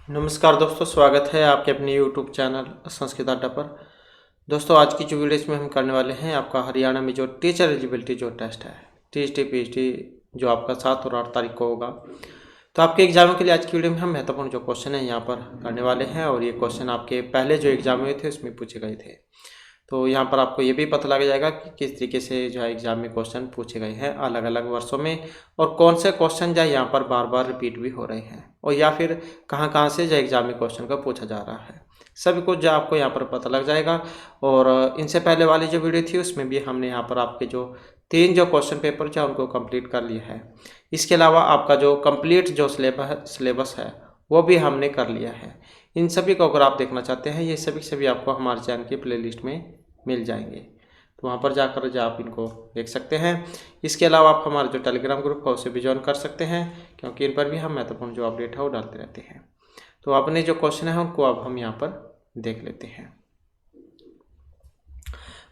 नमस्कार दोस्तों, स्वागत है आपके अपने यूट्यूब चैनल संस्कृत अड्डा पर। दोस्तों, आज की जो वीडियो इसमें हम करने वाले हैं, आपका हरियाणा में जो टीचर एलिजिबिलिटी जो टेस्ट है टीएसटी पीएचडी, जो आपका 7 और 8 तारीख को होगा। तो आपके एग्जाम के लिए आज की वीडियो में हम महत्वपूर्ण जो क्वेश्चन है यहाँ पर करने वाले हैं, और ये क्वेश्चन आपके पहले जो एग्जाम हुए थे उसमें पूछे गए थे। तो यहाँ पर आपको ये भी पता लग जाएगा कि किस तरीके से जो है एग्जाम में क्वेश्चन पूछे गए हैं अलग अलग वर्षों में, और कौन से क्वेश्चन जो है यहाँ पर बार बार रिपीट भी हो रहे हैं, और या फिर कहाँ कहाँ से जो एग्जाम में क्वेश्चन का पूछा जा रहा है। सभी कुछ जो आपको यहाँ पर पता लग जाएगा। और इनसे पहले वाली जो वीडियो थी उसमें भी हमने यहाँ पर आपके जो 3 जो क्वेश्चन पेपर जो उनको कंप्लीट कर लिया है। इसके अलावा आपका जो कंप्लीट जो सिलेबस है वो भी हमने कर लिया है। इन सभी को अगर आप देखना चाहते हैं, ये सभी आपको हमारे चैनल की प्लेलिस्ट में मिल जाएंगे, तो वहाँ पर जाकर जो आप इनको देख सकते हैं। इसके अलावा आप हमारा जो टेलीग्राम ग्रुप है उसे भी ज्वाइन कर सकते हैं, क्योंकि इन पर भी हम महत्वपूर्ण जो अपडेट है वो डालते रहते हैं। तो अपने जो क्वेश्चन है उनको अब हम यहाँ पर देख लेते हैं।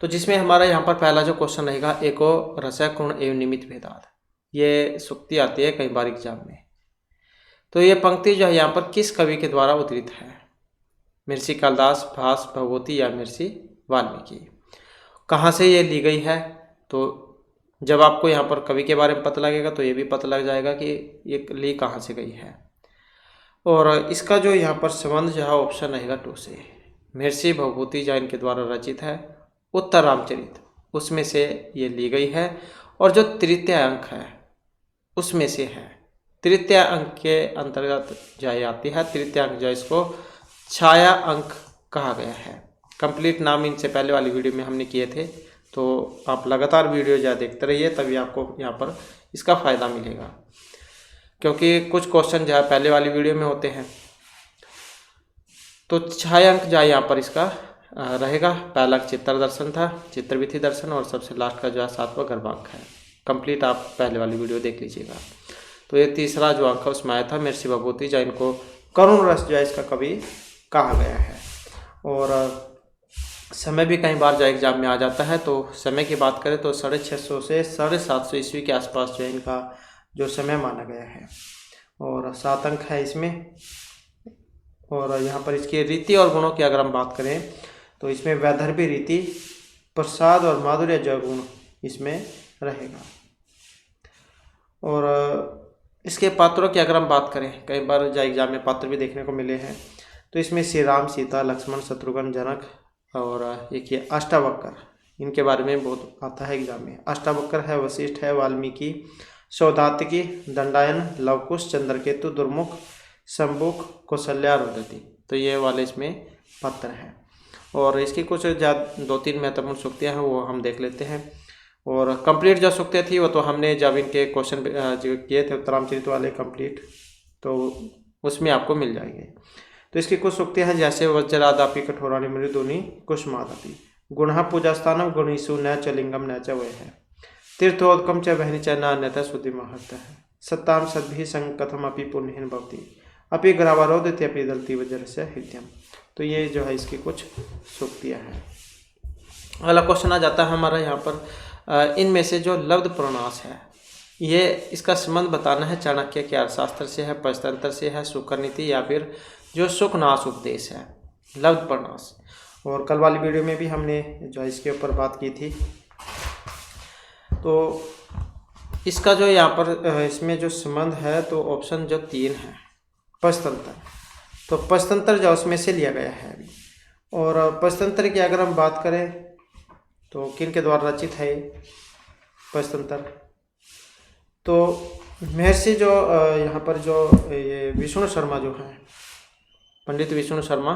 तो जिसमें हमारा यहाँ पर पहला जो क्वेश्चन रहेगा, एको रसय गुण एवं निमित्त भेदाद। ये सूक्ति आती है कई बार एग्जाम में। तो ये पंक्ति जो है यहाँ पर किस कवि के द्वारा उद्धृत है? महर्षि कालिदास, भास, भगवती या महर्षि वाल्मीकि। कहाँ से ये ली गई है? तो जब आपको यहाँ पर कवि के बारे में पता लगेगा तो ये भी पता लग जाएगा कि ये ली कहाँ से गई है। और इसका जो यहाँ पर संबंध जो है ऑप्शन रहेगा 2 से। महर्षि भगवती जो इनके द्वारा रचित है उत्तर रामचरित, उसमें से ये ली गई है। और जो तृतीय अंक है उसमें से है। तृतीय अंक के अंतर्गत जो आती है, तृतीय अंक जो इसको छाया अंक कहा गया है। कंप्लीट नाम इनसे पहले वाली वीडियो में हमने किए थे, तो आप लगातार वीडियो ज़्यादा देखते रहिए, तभी आपको यहाँ पर इसका फ़ायदा मिलेगा, क्योंकि कुछ क्वेश्चन जो है पहले वाली वीडियो में होते हैं। तो छाया अंक जो यहाँ पर इसका रहेगा। पहला चित्र दर्शन था, चित्रविधि दर्शन, और सबसे लास्ट का जो है 7वां गर्भांक है। कंप्लीट आप पहले वाली वीडियो देख लीजिएगा। तो ये तीसरा जो अंक है उसमें आया था महर्षि भगवती, जो इनको करुण रस जो है इसका कवि कहा गया है। और समय भी कई बार जो एग्जाम में आ जाता है, तो समय की बात करें तो 650 से 750 ईस्वी के आसपास जो है इनका जो समय माना गया है। और 7 अंक है इसमें। और यहाँ पर इसकी रीति और गुणों की अगर हम बात करें तो इसमें वैदर्भी रीति, प्रसाद और माधुर्य जो गुण इसमें रहेगा। और इसके पात्रों की अगर हम बात करें, कई बार जो एग्जाम में पात्र भी देखने को मिले हैं, तो इसमें श्री राम, सीता, लक्ष्मण, शत्रुघ्न, जनक, और एक ये अष्टावक्र, इनके बारे में बहुत आता है एग्जाम में। अष्टावक्र है वशिष्ठ है, वाल्मीकि, सौदातिकी, दंडायन, लवकुश, चंद्रकेतु, दुर्मुख, शंबुक, कौशल्या, रुदति। तो ये वाले इसमें पात्र हैं। और इसकी कुछ 2-3 महत्वपूर्ण सूक्तियाँ हैं, वो हम देख लेते हैं। और कंप्लीट जो सूक्तियाँ थी वो तो हमने जब इनके क्वेश्चन जो किए थे उत्तरामचरित वाले कंप्लीट, तो उसमें आपको मिल जाएंगे। तो इसकी कुछ सूक्तियाँ हैं, जैसे वज्रादापि कठोराणि मृदुनि कुसुमादपि, गुणः पूजास्थानम गुणीषु न च लिंगम न च वै है, तीर्थोदकम च बहनी च न अन्यथा श्रुति महत्व है, सत्ताम सद्भिः संकथमपि पुण्यहीन भवति, अपि ग्रावारोदिति अपि दलति वज्रस्य हृदयम। तो ये जो है इसकी कुछ सूक्तियाँ हैं। अगला क्वेश्चन आ जाता है हमारा यहाँ पर, इनमें से जो लब्ध प्रणास है, ये इसका संबंध बताना है चाणक्य के अर्थशास्त्र से है, पंचतंत्र से है, शुक्र नीति, या फिर जो सुखनाश उपदेश है, लब्ध प्रणास। और कल वाली वीडियो में भी हमने जो इसके ऊपर बात की थी। तो इसका जो यहाँ पर इसमें जो संबंध है, तो ऑप्शन जो 3 है पंचतंत्र। तो पंचतंत्र जो उसमें से लिया गया है अभी। और पंचतंत्र की अगर हम बात करें तो किन के द्वारा रचित है पंचतंत्र? तो महर्षि जो यहाँ पर जो ये विष्णु शर्मा जो है, पंडित विष्णु शर्मा,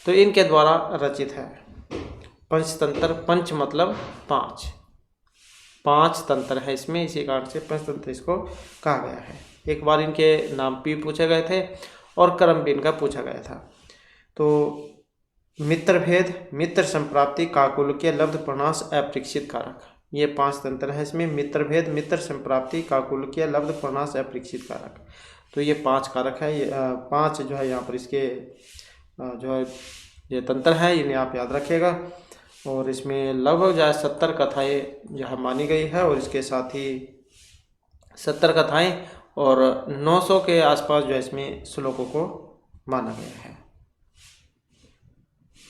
तो इनके द्वारा रचित है पंचतंत्र। पंच मतलब 5 तंत्र है इसमें, इसी कारण से पंचतंत्र इसको कहा गया है। एक बार इनके नाम भी पूछे गए थे और क्रम भी इनका पूछा गया था। तो मित्र भेद, मित्र संप्राप्ति, काकुल्य, लब्ध प्रणास, अपरीक्षित कारक, ये 5 तंत्र है इसमें। मित्र भेद, मित्र संप्राप्ति, काकुल्य, लब्ध प्रणास, अपरीक्षित कारक। तो ये 5 कारक है। ये 5 जो है यहाँ पर इसके जो है ये तंत्र है, इन्हें आप याद रखिएगा। और इसमें लगभग जो है 70 कथाएँ जो है मानी गई है, और इसके साथ ही 70 कथाएँ और 900 के आसपास जो है इसमें श्लोकों को माना गया है,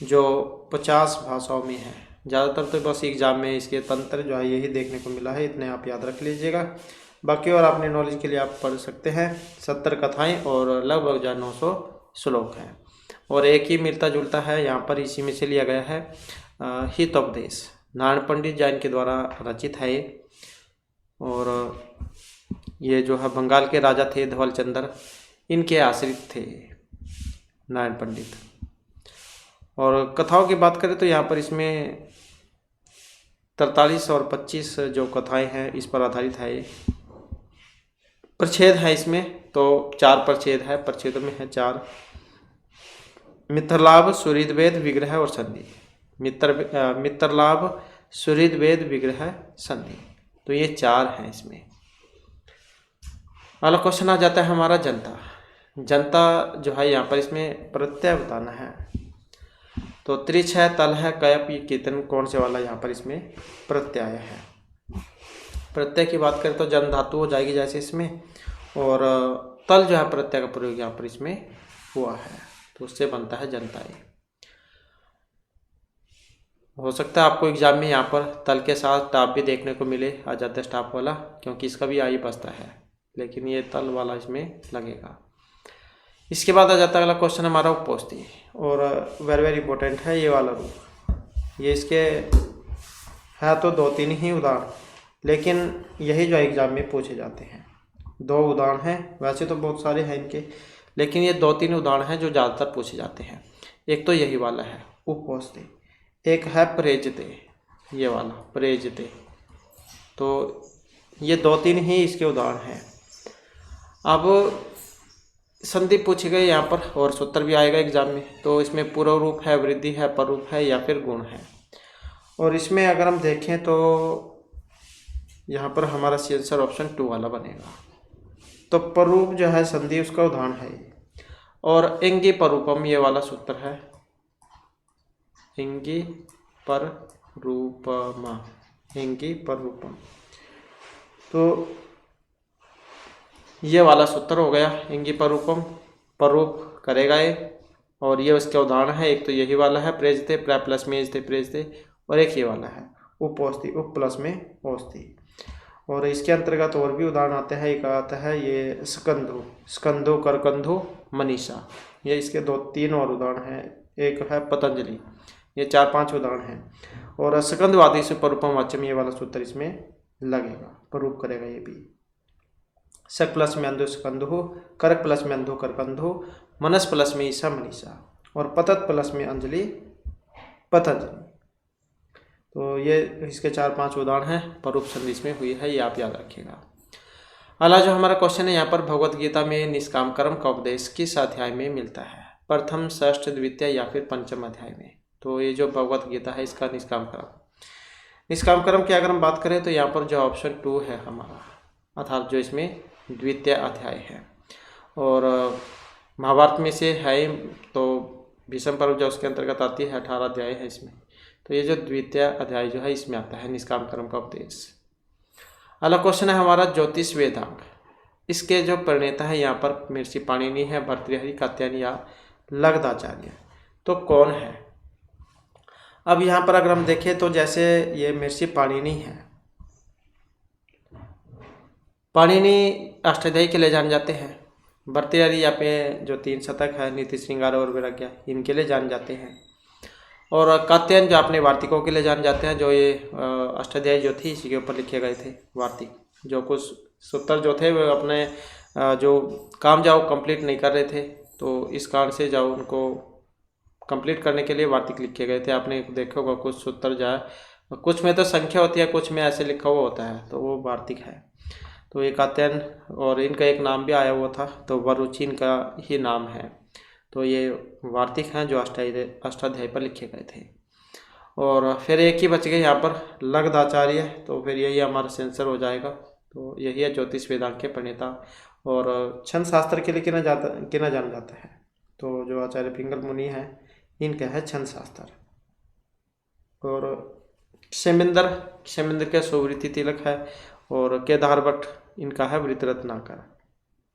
जो 50 भाषाओं में है। ज़्यादातर तो बस एग्जाम में इसके तंत्र जो है यही देखने को मिला है, इतने आप याद रख लीजिएगा। बाकी और अपने नॉलेज के लिए आप पढ़ सकते हैं। 70 कथाएं और लगभग जो 900 श्लोक हैं। और एक ही मिलता जुलता है यहाँ पर, इसी में से लिया गया है हितोपदेश। नारायण पंडित जैन के द्वारा रचित है ये। और ये जो है बंगाल के राजा थे धवलचंद्र, इनके आश्रित थे नारायण पंडित। और कथाओं की बात करें तो यहाँ पर इसमें 43 और 25 जो कथाएं हैं इस पर आधारित है ये। प्रच्छेद है इसमें तो 4 प्रच्छेद है, प्रच्छेदों में है 4। मित्रलाभ, सुहृदवेद, विग्रह और संधि। मित्रलाभ, सुहृदवेद, विग्रह, संधि, तो ये 4 हैं इसमें। अगला क्वेश्चन आ जाता है हमारा जनता। जनता जो है यहाँ पर इसमें प्रत्यय बताना है। तो त्रिछ है, तल है, कयप, ये कीर्तन कौन से वाला यहाँ पर इसमें प्रत्यय है। प्रत्यय की बात करें तो जन धातु हो जाएगी जैसे इसमें, और तल जो है प्रत्यय का प्रयोग यहाँ पर इसमें हुआ है, तो उससे बनता है जनता। हो सकता है आपको एग्जाम में यहाँ पर तल के साथ टाप भी देखने को मिले, आजाद स्टाफ वाला, क्योंकि इसका भी आई बसता है, लेकिन ये तल वाला इसमें लगेगा। इसके बाद आ जाता है अगला क्वेश्चन हमारा उपपौष्टी, और वेरी वेरी इंपॉर्टेंट है ये वाला रूप। ये इसके है तो 2-3 ही उदाहरण, लेकिन यही जो एग्जाम में पूछे जाते हैं। 2 उदाहरण हैं, वैसे तो बहुत सारे हैं इनके, लेकिन ये 2-3 उदाहरण हैं जो ज़्यादातर पूछे जाते हैं। एक तो यही वाला है उपपौष्टी, एक है प्रेजते, ये वाला प्रेजते। तो ये 2-3 ही इसके उदाहरण हैं। अब संधि पूछी गई यहाँ पर, और सूत्र भी आएगा एग्जाम में। तो इसमें पूर्व रूप है, वृद्धि है, पररूप है, या फिर गुण है। और इसमें अगर हम देखें तो यहाँ पर हमारा सी आंसर ऑप्शन 2 वाला बनेगा। तो पररूप जो है संधि, उसका उदाहरण है ये। और इंगी पररूपम, ये वाला सूत्र है, इंगी पररूपम, इंगी पररूपम। तो ये वाला सूत्र हो गया इंगी पररूपम, पररूप करेगा ये। और ये उसके उदाहरण है, एक तो यही वाला है प्रेजते, प्रा प्लस में एजते प्रेजते, और एक ये वाला है उपौष्टी, उप प्लस में औष्ठी। और इसके अंतर्गत और भी उदाहरण आते हैं। एक आता है ये स्कंधु, स्कंधु, करकंधु, मनीषा, ये इसके 2-3 और उदाहरण हैं। एक है पतंजलि, ये 4-5 उदाहरण हैं। और स्कंदवादी से पररूपम वाच्यम, ये वाला सूत्र इसमें लगेगा, पररूप करेगा ये भी। शक प्लस में अंधु स्कंधु, करक प्लस में अंधु करकंधु, मनस प्लस में ईसा मनीषा, और पतत प्लस में अंजलि पतंजलि। तो ये इसके 4-5 उदाहरण हैं, पररूप संधि इसमें हुई है, ये आप याद रखिएगा। अगला जो हमारा क्वेश्चन है यहाँ पर, भगवत गीता में निष्काम कर्म का उपदेश किस अध्याय में मिलता है? प्रथम, षष्ठ, द्वितीय या फिर पंचम अध्याय में? तो ये जो भगवत गीता है इसका निष्काम कर्म की अगर हम बात करें तो यहाँ पर जो ऑप्शन 2 है हमारा, अर्थात जो इसमें द्वितीय अध्याय है। और महाभारत में से है तो भीष्म पर्व जो उसके अंतर्गत आती है, 18 अध्याय है इसमें। तो ये जो द्वितीय अध्याय जो है इसमें आता है निष्काम कर्म का उपदेश। अगला क्वेश्चन है हमारा ज्योतिष वेदांग। इसके जो प्रणेता है यहाँ पर महर्षि पाणिनि है, भर्तृहरि, कात्यायन या लगदाचार्य। तो कौन है? अब यहाँ पर अगर हम देखें तो जैसे ये महर्षि पाणिनि है, पाणिनि अष्टाध्यायी के लिए जान जाते हैं। भर्तृहरि यहाँ पे जो 3 शतक है, नीति श्रृंगार और वैराग्य, इनके लिए जान जाते हैं। और कात्यायन जो अपने वार्तिकों के लिए जान जाते हैं, जो ये अष्टाध्यायी जो थी इसी के ऊपर लिखे गए थे वार्तिक। जो कुछ सूत्र जो थे वो अपने जो काम जाओ कंप्लीट नहीं कर रहे थे, तो इस कारण से जाओ उनको कंप्लीट करने के लिए वार्तिक लिखे गए थे। आपने देखा होगा कुछ सूत्र जो है, कुछ में तो संख्या होती है, कुछ में ऐसे लिखा हुआ होता है, तो वो वार्तिक है। तो ये कात्यायन, और इनका एक नाम भी आया हुआ था, तो वरुचि इनका ही नाम है। तो ये वार्तिक हैं जो अष्टाध्यायी पर लिखे गए थे। और फिर एक ही बच गए यहाँ पर लगदाचार्य, तो फिर यही हमारा सेंसर हो जाएगा। तो यही है ज्योतिष वेदांग के प्रणेता। और छंद शास्त्र के लिए किना जाना जाता है, तो जो आचार्य पिंगल मुनि हैं इनका है छंद शास्त्र। और क्षेमेंद्र के सुवृत्ति तिलक है, और केदार भट्ट इनका है वृत्रत्नाकर।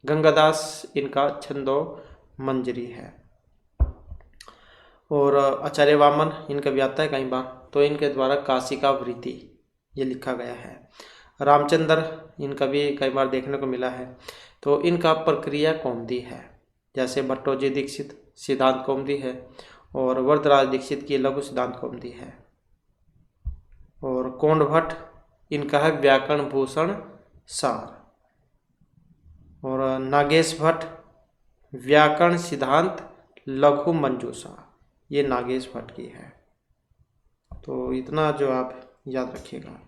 गंगादास इनका छंदो मंजरी है। और आचार्य वामन इनका भी आता है कई बार, तो इनके द्वारा काशी का वृत्ति ये लिखा गया है। रामचंद्र इनका भी कई बार देखने को मिला है। तो इनका प्रक्रिया कौमुदी है, जैसे भट्टोजी दीक्षित सिद्धांत कौमुदी है, और वरदराज दीक्षित की लघु सिद्धांत कौमुदी है। और कोंड भट्ट इनका है व्याकरण भूषण सार, और नागेश भट्ट व्याकरण सिद्धांत लघु मंजूषा, ये नागेश भट्ट की है। तो इतना जो आप याद रखिएगा।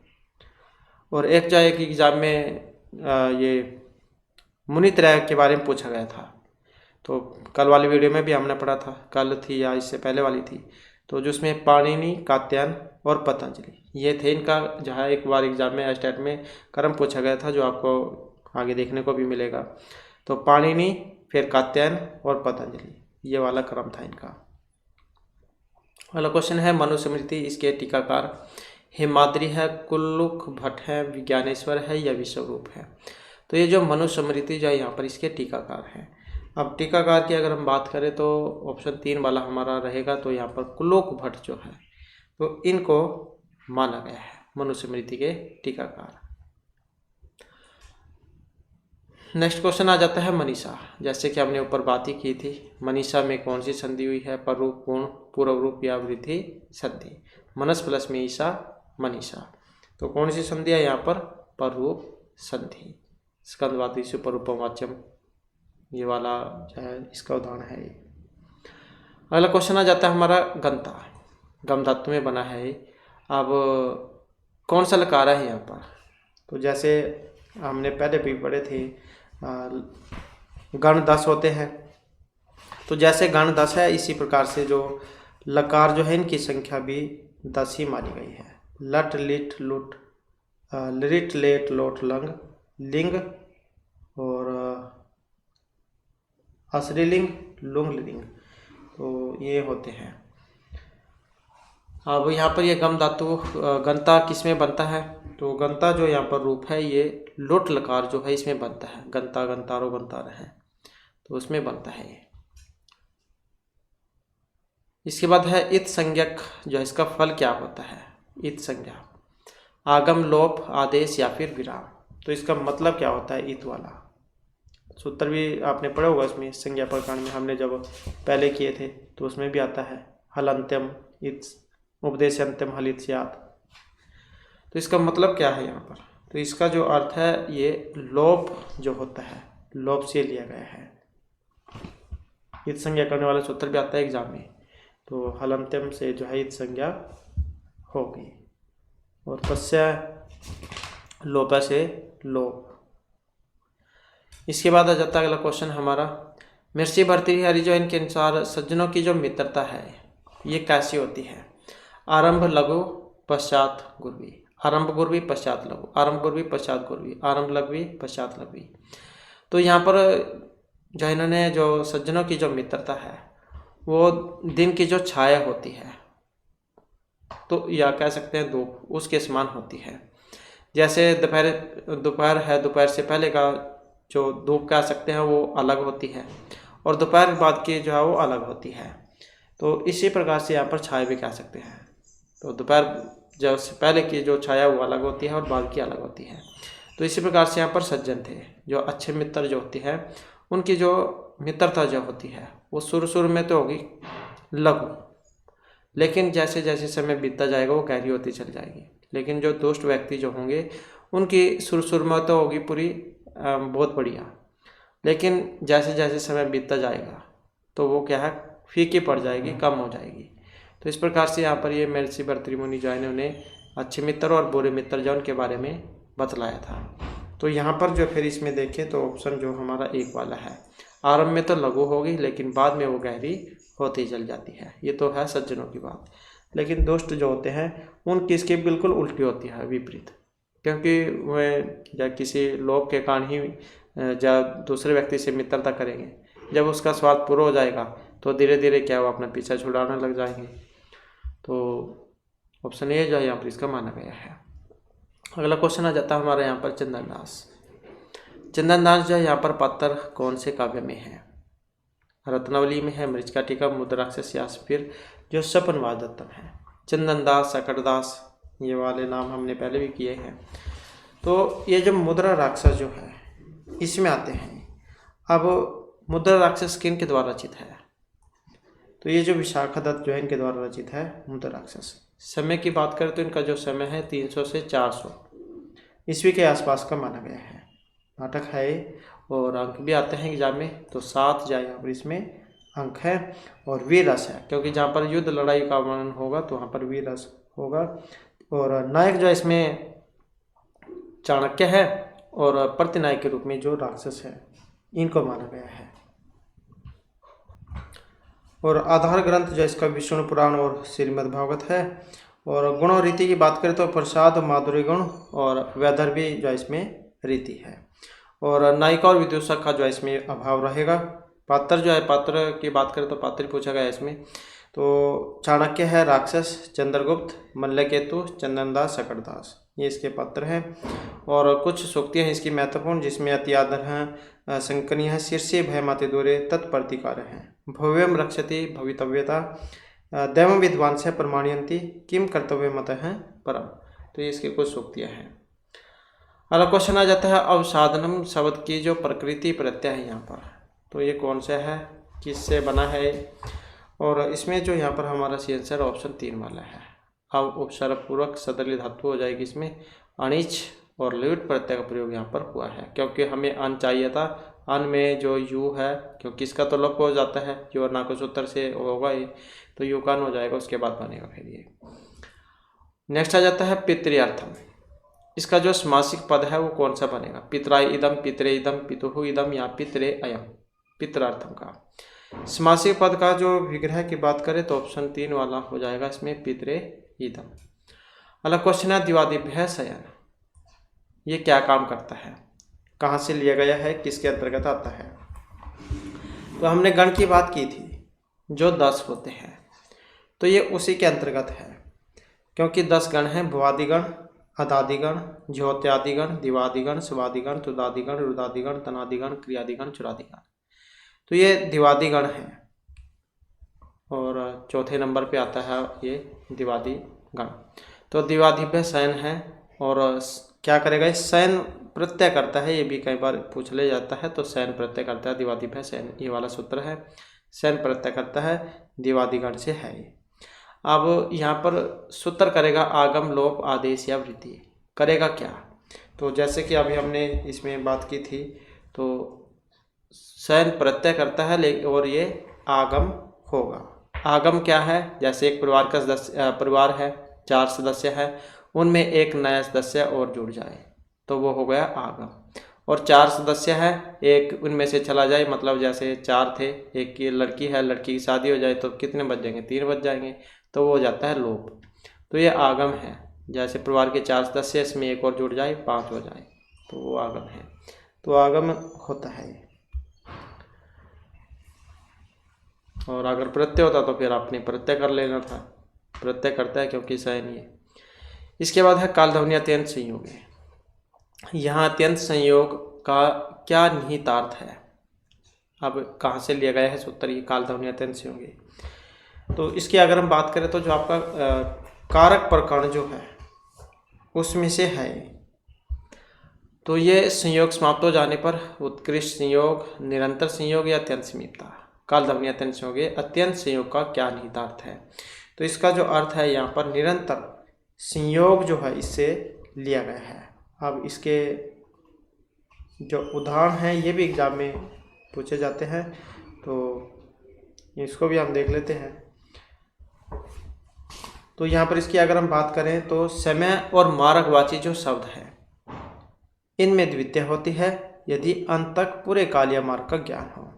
और एक जो एक एग्जाम में ये मुनित्रय के बारे में पूछा गया था, तो कल वाली वीडियो में भी हमने पढ़ा था, कल थी या इससे पहले वाली थी, तो जिसमें पाणिनि, कात्यायन और पतंजलि ये थे इनका, जहाँ एक बार एग्जाम में स्टेट में क्रम पूछा गया था, जो आपको आगे देखने को भी मिलेगा। तो पाणिनि, फिर कात्यायन और पतंजलि, ये वाला क्रम था इनका। अगला क्वेश्चन है मनुस्मृति, इसके टीकाकार हेमाद्रि है, कुल्लुक भट्ट है, विज्ञानेश्वर है या विश्वरूप है। तो ये जो मनुस्मृति जो है यहाँ पर इसके टीकाकार हैं। अब टीकाकार की अगर हम बात करें तो ऑप्शन 3 वाला हमारा रहेगा। तो यहाँ पर कुल्लुक भट्ट जो है तो इनको माना गया है मनुस्मृति के टीकाकार। नेक्स्ट क्वेश्चन आ जाता है मनीषा, जैसे कि हमने ऊपर बात ही की थी। मनीषा में कौन सी संधि हुई है, पररूप, पूर्ण, पूर्व रूप या वृद्धि संधि। मनस प्लस में ईसा, मनीषा। तो कौन सी संधि है यहाँ पर, पररूप संधि। स्कंदवादिषु पररूपम वाच्यम, ये वाला जो है इसका उदाहरण है ये। अगला क्वेश्चन आ जाता है हमारा गंता, गम धातु में बना है। अब कौन सा लकार है यहाँ पर, तो जैसे हमने पहले भी पढ़े थे गण 10 होते हैं, तो जैसे गण 10 है इसी प्रकार से जो लकार जो है इनकी संख्या भी 10 ही मानी गई है। लट, लिट, लुट, लिट, लेट, लोट, लंग, लिंग और अस्त्रीलिंग, लुंग, लिंग, तो ये होते हैं। अब यहाँ पर ये गम धातु गंता किस में बनता है, तो गंता जो यहाँ पर रूप है ये लुट लकार जो है इसमें बनता है। गंता, गंतारो, गंतार है, तो उसमें बनता है ये। इसके बाद है इत संज्ञक, जो इसका फल क्या होता है। इत संज्ञा आगम, लोप, आदेश या फिर विराम। तो इसका मतलब क्या होता है इत वाला, सूत्र भी आपने पढ़ा होगा इसमें, संज्ञा प्रकरण में हमने जब पहले किए थे तो उसमें भी आता है हलंत्यम इत उपदेश अंत्यम हलित स्यात्। तो इसका मतलब क्या है यहाँ पर, तो इसका जो अर्थ है ये लोप जो होता है, लोप से लिया गया है। इत संज्ञा करने वाला सूत्र भी आता है एग्जाम में, तो हलंत्यम से जो है इत संज्ञा होगी, और तस्य लोप से लोप। इसके बाद आ जाता है अगला क्वेश्चन हमारा, महर्षि भर्तृहरि जो इनके अनुसार सज्जनों की जो मित्रता है ये कैसी होती है। आरंभ लघु पश्चात गुरवी, आरंभ गुरवी पश्चात लघु, आरंभ गुरवी पश्चात गुरवी, आरंभ लघवी पश्चात लघवी। तो यहाँ पर जो इन्होंने जो सज्जनों की जो मित्रता है वो दिन की जो छाया होती है, तो या कह सकते हैं धूप, उसके समान होती है। जैसे दोपहर है, दोपहर से पहले का जो धूप कह सकते हैं वो अलग होती है, और दोपहर के बाद की जो है वो अलग होती है। तो इसी प्रकार से यहाँ पर छाया भी कह सकते हैं। तो दोपहर जब से पहले की जो छाया वो अलग होती है और बाद की अलग होती है। तो इसी प्रकार से यहाँ पर सज्जन थे, जो अच्छे मित्र जो होती है उनकी जो मित्रता जो होती है वो शुरू में तो होगी लघु, लेकिन जैसे जैसे समय बीतता जाएगा वो गहरी होती चली जाएगी। लेकिन जो दुष्ट व्यक्ति जो होंगे उनकी शुरू में तो होगी पूरी बहुत बढ़िया, लेकिन जैसे जैसे समय बीतता जाएगा तो वो क्या है फीकी पड़ जाएगी, कम हो जाएगी। तो इस प्रकार से यहाँ पर ये महर्षि भर्तृमुनि जो है उन्हें अच्छे मित्र और बुरे मित्र जो उनके बारे में बतलाया था। तो यहाँ पर जो फिर इसमें देखें तो ऑप्शन जो हमारा 1 वाला है, आरंभ में तो लघु होगी लेकिन बाद में वो गहरी होती चल जाती है। ये तो है सज्जनों की बात। लेकिन दुष्ट जो होते हैं उनकी इसकी बिल्कुल उल्टी होती है, विपरीत, क्योंकि वह जब किसी लोभ के कारण ही जब दूसरे व्यक्ति से मित्रता करेंगे, जब उसका स्वाद पूरा हो जाएगा तो धीरे धीरे क्या वो अपना पीछा छुड़ाने लग जाएंगे। तो ऑप्शन ए जो है यहाँ पर इसका माना गया है। अगला क्वेश्चन आ जाता है हमारे यहाँ पर चंदनदास। चंदनदास जो है यहाँ पर पात्र कौन से काव्य में है। रत्नावली में है मृच का टीका, मुद्राक्षस या फिर जो सपनवास दत्तम है, चंदनदास, सकटदास, ये वाले नाम हमने पहले भी किए हैं। तो ये जो मुद्रा राक्षस जो है इसमें आते हैं। अब मुद्रा राक्षस किन के द्वारा रचित है? तो ये जो विशाखादत्त जो है इनके द्वारा रचित है मुद्रा राक्षस। समय की बात करें तो इनका जो समय है 300 से 400 ईस्वी के आसपास का माना गया है। नाटक है और अंक भी आते हैं एग्जाम में, तो 7 जाए यहाँ पर इसमें अंक है। और वीर रस है, क्योंकि जहाँ पर युद्ध लड़ाई का वर्णन होगा तो वहाँ पर वीर रस होगा। और नायक जो इसमें चाणक्य है, और प्रतिनायक के रूप में जो राक्षस है इनको माना गया है। और आधार ग्रंथ जो इसका विष्णु पुराण और श्रीमद् भागवत है। और गुण और रीति की बात करें तो प्रसाद, माधुर्य गुण और वैदर्भी जो इसमें रीति है। और नायिका और विदूषक का जो इसमें अभाव रहेगा। पात्र जो है, पात्र की बात करें तो पात्र पूछा गया इसमें। तो चाणक्य है राक्षस, चंद्रगुप्त, मल्लकेतु, चंदनदास, सकटदास, ये इसके पात्र हैं। और कुछ सूक्तियाँ हैं इसकी महत्वपूर्ण, जिसमें अति आदर हैं, संकनीय है, शीर्षे भयमाति दूरे, तत्प्रतिकार हैं, भव्यम रक्षति भवितव्यता, दैवम विद्वान से प्रमाणयंती, किम कर्तव्य मत है परम। तो ये इसकी कुछ सूक्तियाँ हैं। अगला क्वेश्चन आ जाता है अवसाधनम शब्द की जो प्रकृति प्रत्यय है यहाँ पर, तो ये कौन सा है, किससे बना है? और इसमें जो यहाँ पर हमारा सी आंसर ऑप्शन 3 वाला है। अब उपसर्ग पूर्वक सदल्य धातु हो जाएगी इसमें। अनिच और लुट प्रत्यय का प्रयोग यहाँ पर हुआ है, क्योंकि हमें अन चाहिए था। अन में जो यू है, क्योंकि इसका तो लोप हो जाता है, यू और नाको सूत्र से होगा ये, तो यू कान हो जाएगा, उसके बाद बनेगा फिर ये। नेक्स्ट आ जाता है पितृर्थम। इसका जो समासिक पद है वो कौन सा बनेगा? पितराय इदम, पितरे इदम, पितुहु इदम या पितरे अयम। पितरार्थम का समासिक पद का जो विग्रह की बात करें तो ऑप्शन 3 वाला हो जाएगा इसमें, पितरे इदम। अगला क्वेश्चन है दिवादिभ्य शयन, ये क्या काम करता है, कहाँ से लिया गया है, किसके अंतर्गत आता है? तो हमने गण की बात की थी जो 10 होते हैं, तो ये उसी के अंतर्गत है, क्योंकि 10 गण हैं। भुवादिगण, अदादिगण, ज्योत्यादिगण, दिवादिगण, स्वादिगण, तुदादिगण, रुदादिगण, तनादिगण, क्रियादिगण, चुरादिगण। तो ये दिवादिगण हैं। और चौथे नंबर पे आता है ये दिवादिगण। तो दिवादिभ्य शयन है। और क्या करेगा? शयन प्रत्यय करता है, ये भी कई बार पूछ ले जाता है। तो शयन प्रत्यय करता है, दिवादिभ्य शयन, ये वाला सूत्र है। शयन प्रत्यय करता है, दिवादिगण से है ये। अब यहाँ पर सूत्र करेगा आगम, लोप, आदेश या वृत्ति। करेगा क्या? तो जैसे कि अभी हमने इसमें बात की थी, तो शयन प्रत्यय करता है और ये आगम होगा। आगम क्या है? जैसे एक परिवार का परिवार है, 4 सदस्य है, उनमें एक नया सदस्य और जुड़ जाए तो वो हो गया आगम। और 4 सदस्य है, एक उनमें से चला जाए, मतलब जैसे 4 थे, एक की लड़की है, लड़की की शादी हो जाए तो कितने बच जाएंगे? 3 बच जाएंगे, तो वो हो जाता है लोप। तो ये आगम है। जैसे परिवार के 4 सदस्य, इसमें एक और जुड़ जाए, 5 हो जाए, तो वो आगम है। तो आगम होता है। और अगर प्रत्यय होता तो फिर आपने प्रत्यय कर लेना था। प्रत्यय करता है क्योंकि शयन ये। इसके बाद है कालध्वनि अत्यंत संयोग है। यहाँ अत्यंत संयोग का क्या निहितार्थ है? अब कहाँ से लिया गया है सूत्र? ये कालध्वनि अत्यंत संयोग है। तो इसकी अगर हम बात करें तो जो आपका कारक प्रकरण जो है उसमें से है। तो ये संयोग समाप्त हो जाने पर उत्कृष्ट संयोग, निरंतर संयोग या अत्यंत समीपता। कालध्वनि अत्यंत संयोग है। अत्यंत संयोग का क्या निहितार्थ है? तो इसका जो अर्थ है यहाँ पर निरंतर संयोग जो है इससे लिया गया है। अब इसके जो उदाहरण हैं ये भी एग्जाम में पूछे जाते हैं, तो इसको भी हम देख लेते हैं। तो यहाँ पर इसकी अगर हम बात करें तो समय और मार्गवाची जो शब्द है इनमें द्वितीय होती है यदि अंत तक पूरे काल या मार्ग का ज्ञान हो।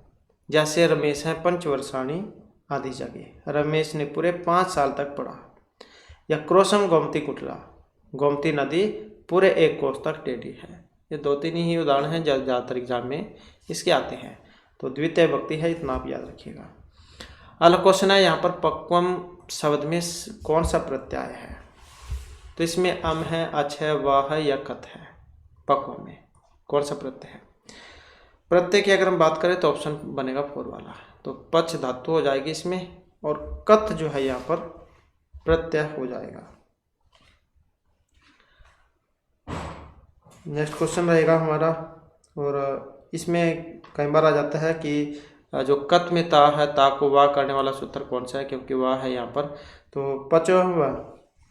जैसे रमेश है पंचवर्षाणी आदि जगह, रमेश ने पूरे 5 साल तक पढ़ा। या क्रोशम गोमती कुटला, गोमती नदी पूरे 1 कोस तक टेढ़ी है। ये 2-3 ही उदाहरण हैं जो ज़्यादातर एग्जाम में इसके आते हैं। तो द्वितीय विभक्ति है, इतना आप याद रखिएगा। अगला क्वेश्चन है यहाँ पर पक्वम शब्द में कौन सा प्रत्यय है? तो इसमें अम है, अच है, वाह है या कथ है? पक्वम में कौन सा प्रत्यय है? प्रत्यय की अगर हम बात करें तो ऑप्शन बनेगा 4 वाला। तो पच धातु हो जाएगी इसमें, और कत जो है यहाँ पर प्रत्यय हो जाएगा। नेक्स्ट क्वेश्चन रहेगा हमारा, और इसमें कई बार आ जाता है कि जो कत में ता है, ता को वाह करने वाला सूत्र कौन सा है, क्योंकि वाह है यहाँ पर, तो पचो वह,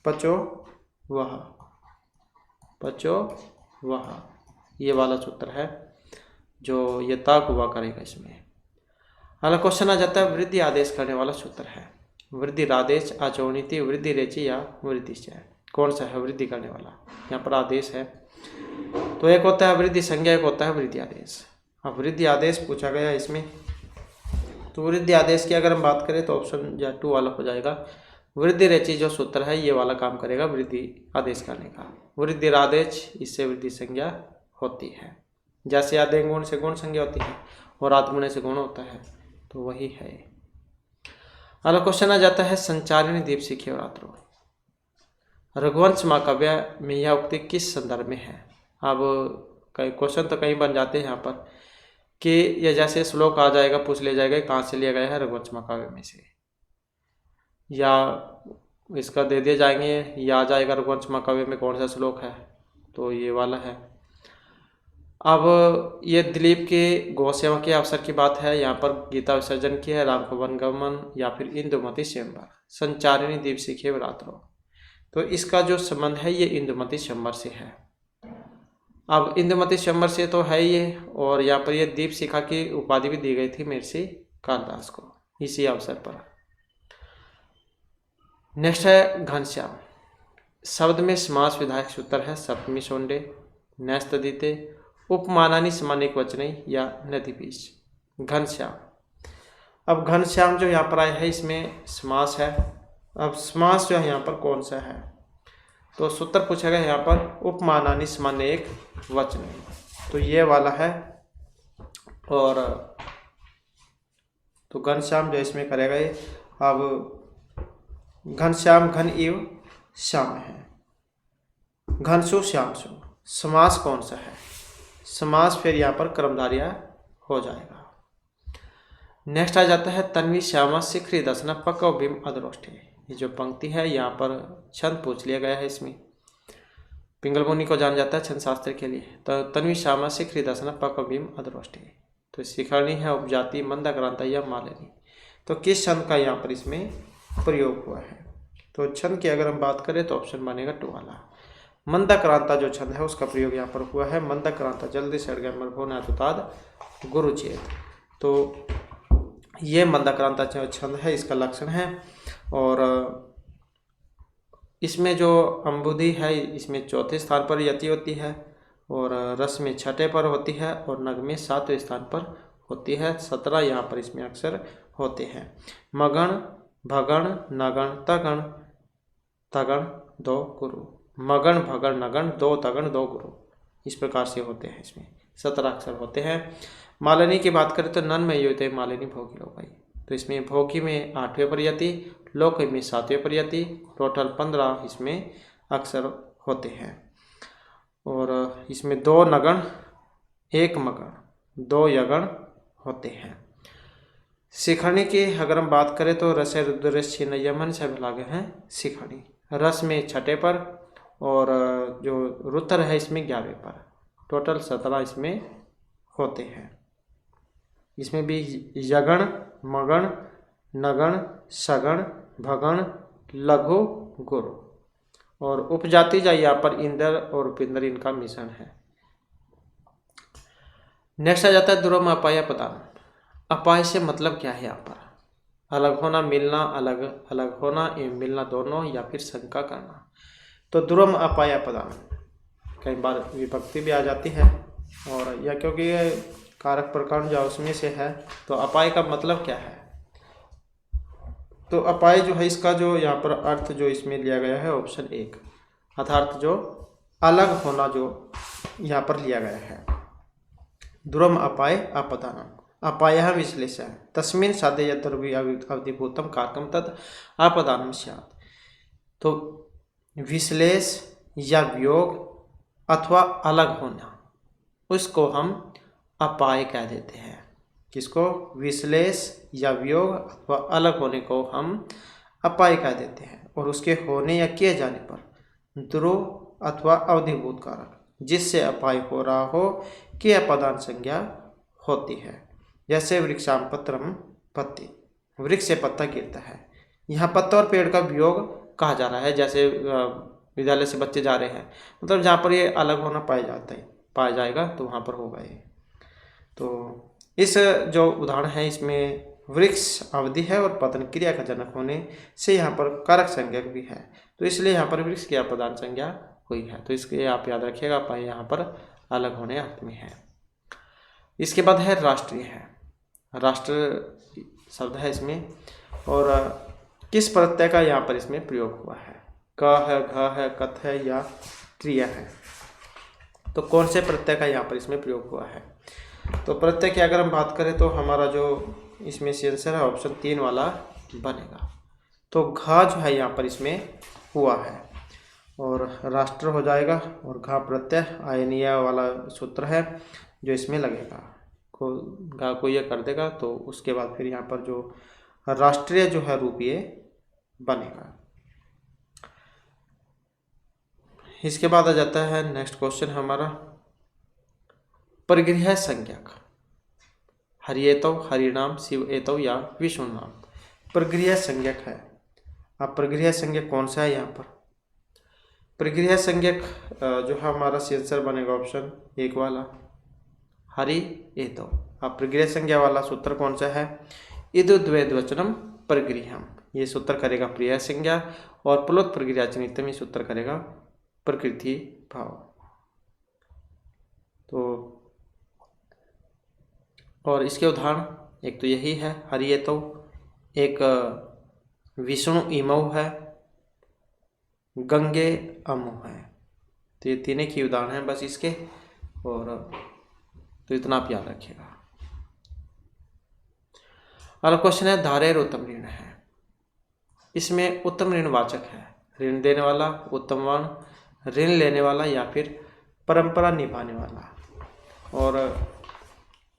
पचो वह, पचो वह, ये वाला सूत्र है जो ये ता को वाह करेगा इसमें। अगला क्वेश्चन आ जाता है वृद्धि आदेश करने वाला सूत्र है। वृद्धि आदेश आचरणीति वृद्धि रेचि या वृद्धि से, कौन सा है वृद्धि करने वाला, यहाँ पर आदेश है। तो एक होता है वृद्धि संज्ञा, एक होता है वृद्धि आदेश। अब वृद्धि आदेश पूछा गया इसमें, तो वृद्धि आदेश की अगर हम बात करें तो ऑप्शन या 2 वाला हो जाएगा। वृद्धि रेचि जो सूत्र है ये वाला काम करेगा वृद्धि आदेश करने का। वृद्धि आदेश, इससे वृद्धि संज्ञा होती है। जैसे आदेश गुण से गुण संज्ञा होती है और आत्मगुण से गुण होता है, तो वही है। अगला क्वेश्चन आ जाता है संचारिणी दीप सीखे और आत्रो। रघुवंश महाकाव्य में यह उक्ति किस संदर्भ में है। अब कई क्वेश्चन तो कहीं बन जाते हैं यहाँ पर कि यह जैसे श्लोक आ जाएगा, पूछ लिया जाएगा कहाँ से लिया गया है, रघुवंश महाकाव्य में से, या इसका दे दिए जाएंगे या आ जाएगा रघुवंश महाकाव्य में कौन सा श्लोक है, तो ये वाला है। अब ये दिलीप के गौ सेवा के अवसर की बात है, यहाँ पर गीता विसर्जन की है, राम को वनगमन या फिर इंदुमती स्वयंवर, संचारिणी दीप सीखे रात्रो। तो इसका जो संबंध है ये इंदुमती स्वयंवर से है। अब इंदुमती स्वयंवर से तो है ये, और यहाँ पर ये दीप शिखा की उपाधि भी दी गई थी महर्षि कालिदास को इसी अवसर पर। नेक्स्ट है घनश्याम। शब्द में समास विधायक सूत्र है सप्तमी सोंडे, नैस्तदिते, उपमानानि समानिक वचने या नदी बीच। घनश्याम, अब घनश्याम जो यहाँ पर आया है इसमें समास है। अब समास जो है यहाँ पर कौन सा है, तो सूत्र पूछा गया यहाँ पर उपमानानि समानिक वचने, तो ये वाला है। और तो घनश्याम जो इसमें करेगा ये। अब घनश्याम घन इव श्याम है, घनसु श्यामसु, समास कौन सा है, समास फिर यहाँ पर कर्मधारय हो जाएगा। नेक्स्ट आ जाता है तन्वी श्यामा शिखरी दसना पक्व भीम अदरोष्ठे। ये जो पंक्ति है यहाँ पर छंद पूछ लिया गया है इसमें, पिंगल मुनि को जान जाता है छंद शास्त्र के लिए। तो तन्वी श्यामा शिखरी दसना पक्व भीम अदरोष्ठे, तो शिखरणी है उपजाति मंदाक्रांता या मालिनी। तो किस छंद का यहाँ पर इसमें प्रयोग हुआ है, तो छंद की अगर हम बात करें तो ऑप्शन बनेगा 2 वाला। मंदाक्रांता जो छंद है उसका प्रयोग यहाँ पर हुआ है। मंदाक्रांता जल्दी सड़ गया मरभोना तुताद गुरुचेत, तो ये मंदाक्रांता जो छंद है इसका लक्षण है। और इसमें जो अंबुधि है इसमें 4थे स्थान पर यति होती है, और रस में 6ठे पर होती है, और नग में 7वें स्थान पर होती है। 17 यहाँ पर इसमें अक्षर होते हैं। मगण, भगण, नगण, तगण, तगण, 2 गुरु। मगण, भगण, नगण, 2 तगण, 2 गुरु, इस प्रकार से होते हैं। इसमें 17 अक्षर होते हैं। मालिनी की बात करें तो नन में ये होते हैं मालिनी भोगी लोकाई, तो इसमें भोगी में 8वें पर यति, लोक में 7वें पर यति, टोटल 15 इसमें अक्षर होते हैं। और इसमें 2 नगण, 1 मगण, 2 यगण होते हैं। शिखरणी की अगर हम बात करें तो रस रुद्रश छिन्न यमन से लागे हैं शिखरणी, रस में 6ठे पर, और जो रुद्र है इसमें 11वें पर, टोटल 17 इसमें होते हैं। इसमें भी यगण, मगण, नगण, सगण, भगण, लघु, गुरु, और उपजाति जा यहाँ पर इंद्र और उपिंद्र इनका मिश्रण है। नेक्स्ट आ जाता है दुर्म अपाय पदान। अपाय से मतलब क्या है यहाँ पर, अलग होना, मिलना, अलग अलग होना एवं मिलना दोनों, या फिर शंका करना। तो दुर्म अपाय पदान, कई बार विभक्ति भी आ जाती है, और या क्योंकि ये कारक प्रकरण जो उसमें से है, तो अपाय का मतलब क्या है, तो अपाय जो है इसका जो यहाँ पर अर्थ जो इसमें लिया गया है ऑप्शन 1, अर्थात जो अलग होना जो यहाँ पर लिया गया है। दुर्म अपाय अपदानम, अपाय विश्लेषण तस्मिन् साधे यद्रवि अवधिभूतम कारकम तद अपदानम स्यात्। तो विश्लेष या वियोग अथवा अलग होना, उसको हम अपाय कह देते हैं, किसको? विश्लेष या वियोग अथवा अलग होने को हम अपाय कह देते हैं, और उसके होने या किए जाने पर ध्रुव अथवा अवधिभूत कारक जिससे अपाय हो रहा हो की अपदान संज्ञा होती है। जैसे वृक्षामपत्रम पत्ती, वृक्ष से पत्ता गिरता है। यहाँ पत्ता और पेड़ का वियोग कहा जा रहा है। जैसे विद्यालय से बच्चे जा रहे हैं, मतलब जहाँ पर ये अलग होना पाया जाएगा तो वहाँ पर होगा ये। तो इस जो उदाहरण है इसमें वृक्ष अवधि है और पतन क्रिया का जनक होने से यहाँ पर कारक संज्ञक भी है, तो इसलिए यहाँ पर वृक्ष की अपदान संज्ञा हुई है। तो इसके आप याद रखिएगा, पाए यहाँ पर अलग होने अर्थ में है। इसके बाद है राष्ट्रीय है। राष्ट्र शब्द है इसमें, और किस प्रत्यय का यहाँ पर इसमें प्रयोग हुआ है? क है, घ है, कथ है या क्रिया है? तो कौन से प्रत्यय का यहाँ पर इसमें प्रयोग हुआ है? तो प्रत्यय की अगर हम बात करें तो हमारा जो इसमें आंसर है ऑप्शन 3 वाला बनेगा। तो घ जो है यहाँ पर इसमें हुआ है और राष्ट्र हो जाएगा, और घ प्रत्यय आयनीय वाला सूत्र है जो इसमें लगेगा। घ को ये कर देगा तो उसके बाद फिर यहाँ पर जो राष्ट्रीय जो है रूप ये बनेगा। इसके बाद आ जाता है नेक्स्ट क्वेश्चन हमारा परिग्रह संज्ञक। हरिएतव, हरिनाम, शिव एतव या विष्णु नाम परिग्रह संज्ञक है। अब परिग्रह संज्ञक कौन सा है यहाँ पर? परिग्रह संज्ञक जो है हमारा आंसर बनेगा ऑप्शन 1 वाला हरि एतव। अब परिग्रह संज्ञा वाला सूत्र कौन सा है? इदु द्वैद्वचनम परिगृह्यम, ये सूत्र करेगा प्रिय संज्ञा, और प्लोत परिगृह्यचनितम ये सूत्र करेगा प्रकृति भाव। तो और इसके उदाहरण एक तो यही है हरिएतव, एक विष्णु इमव है, गंगे अमु है। तो ये तीनों की उदाहरण है बस इसके, और तो इतना आप याद रखिएगा। अगला क्वेश्चन है धारेर उत्तम ऋण है। इसमें उत्तम ऋण वाचक है ऋण देने वाला, उत्तमवान, ऋण लेने वाला या फिर परंपरा निभाने वाला। और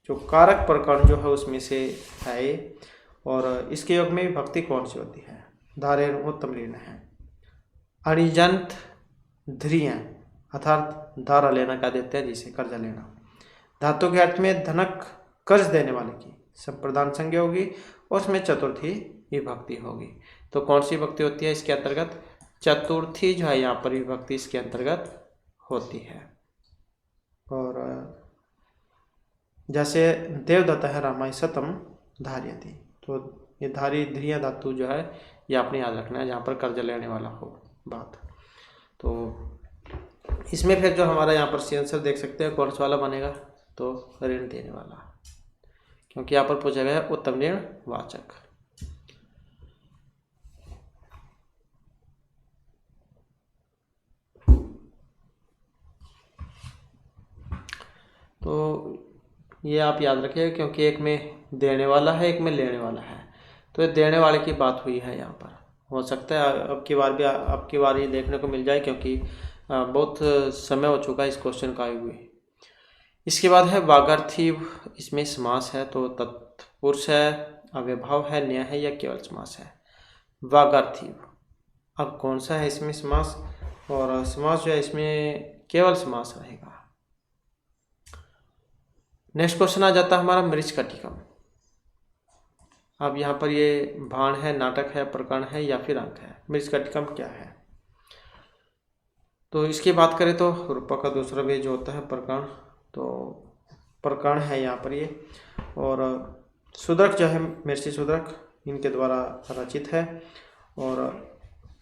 जो कारक प्रकरण जो है उसमें से है ये, और इसके योग में विभक्ति कौन सी होती है? धारेर उत्तम ऋण है। अणिजंत ध्रिय अर्थात धारा लेना का देते हैं जिसे कर्जा लेना। धातु के अर्थ में धनक कर्ज देने वाले की संप्रदान संज्ञा होगी और उसमें चतुर्थी विभक्ति होगी। तो कौन सी विभक्ति होती है इसके अंतर्गत? चतुर्थी जो है यहाँ पर विभक्ति इसके अंतर्गत होती है। और जैसे देवदत्त है रामाय सतम धार्यति, तो ये धारी ध्रिय धातु जो है ये आपने याद रखना है जहाँ पर कर्ज लेने वाला हो बात। तो इसमें फिर जो हमारा यहाँ पर आंसर देख सकते हैं कौन सा वाला बनेगा? तो ऋण देने वाला, क्योंकि यहाँ पर पूछा गया है उत्तम ऋण वाचक। तो ये आप याद रखिए, क्योंकि एक में देने वाला है एक में लेने वाला है, तो ये देने वाले की बात हुई है यहाँ पर। हो सकता है अब की बार ये देखने को मिल जाए, क्योंकि बहुत समय हो चुका है इस क्वेश्चन का आए हुए। इसके बाद है वागार्थी, इसमें समास है तो तत्पुरुष है, अव्यभाव है, न्याय है या केवल समास है? वागार्थी अब कौन सा है इसमें समास? और समास जो है इसमें केवल समास रहेगा। नेक्स्ट क्वेश्चन आ जाता है हमारा मृच्छकटिकम। अब यहाँ पर ये भाण है, नाटक है, प्रकरण है या फिर अंक है? मृच्छकटिकम क्या है? तो इसकी बात करें तो रूपक का दूसरा भी जो होता है प्रकरण, तो प्रकरण है यहाँ पर ये। और शूद्रक जो है महर्षि शूद्रक इनके द्वारा रचित है, और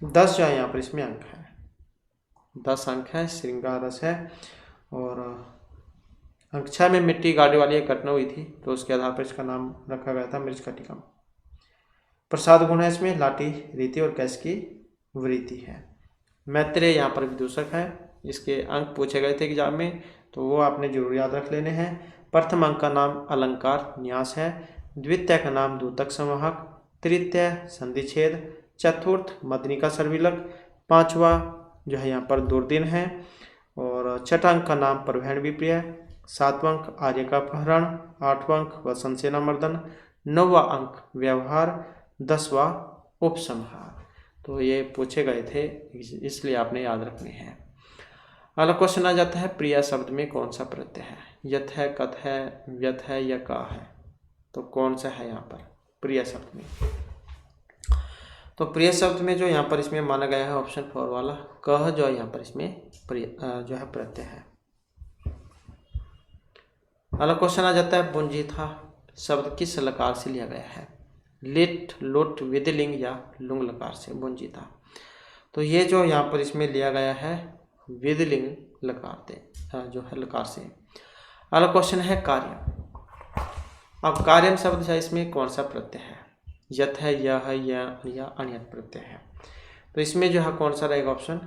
10 जो है यहाँ पर इसमें अंक है, 10 अंक है, श्रृंगार रस है। और अंक 6 में मिट्टी गाड़ी वाली एक घटना हुई थी, तो उसके आधार पर इसका नाम रखा गया था मृच्छकटिकम। प्रसाद गुण है इसमें, लाठी, रीति और कैश की वृत्ति है। मैत्रेय यहाँ पर विदूषक है, इसके अंक पूछे गए थे एग्जाम में, तो वो आपने जरूर याद रख लेने हैं। प्रथम अंक का नाम अलंकार न्यास है, द्वितीय का नाम दूतक संवाहक, तृतीय संधिछेद, चतुर्थ मदनिका सर्विलक, पांचवा जो है यहाँ पर दुर्दिन है, और छठा अंक का नाम परवहन विप्रिय, 7वां अंक आर्य का अपहरण, 8वां अंक वसंत सेना मर्दन, 9वां अंक व्यवहार, 10वां उपसंहार। तो ये पूछे गए थे, इसलिए आपने याद रखने हैं। अगला क्वेश्चन आ जाता है प्रिय शब्द में कौन सा प्रत्यय है? यथ है, कथ है, व्यथ है या का है? तो कौन सा है यहाँ पर प्रिय शब्द में? तो प्रिय शब्द में जो यहाँ पर इसमें माना गया है ऑप्शन 4 वाला कह, जो यहाँ पर इसमें प्रिय जो है प्रत्यय है। अगला क्वेश्चन आ जाता है बुंजीथा शब्द किस लकार से लिया गया है? लिट, लुट, विधिलिंग या लुंग लकार से बुंजीथा। तो ये जो यहाँ पर इसमें लिया गया है विधिलिंग लकार से, जो है लकार से। अगला क्वेश्चन है कार्य। अब कार्यम शब्द है, इसमें कौन सा प्रत्यय है? यथ है, यह है, या अनियत प्रत्यय है। तो इसमें जो है कौन सा रहेगा? ऑप्शन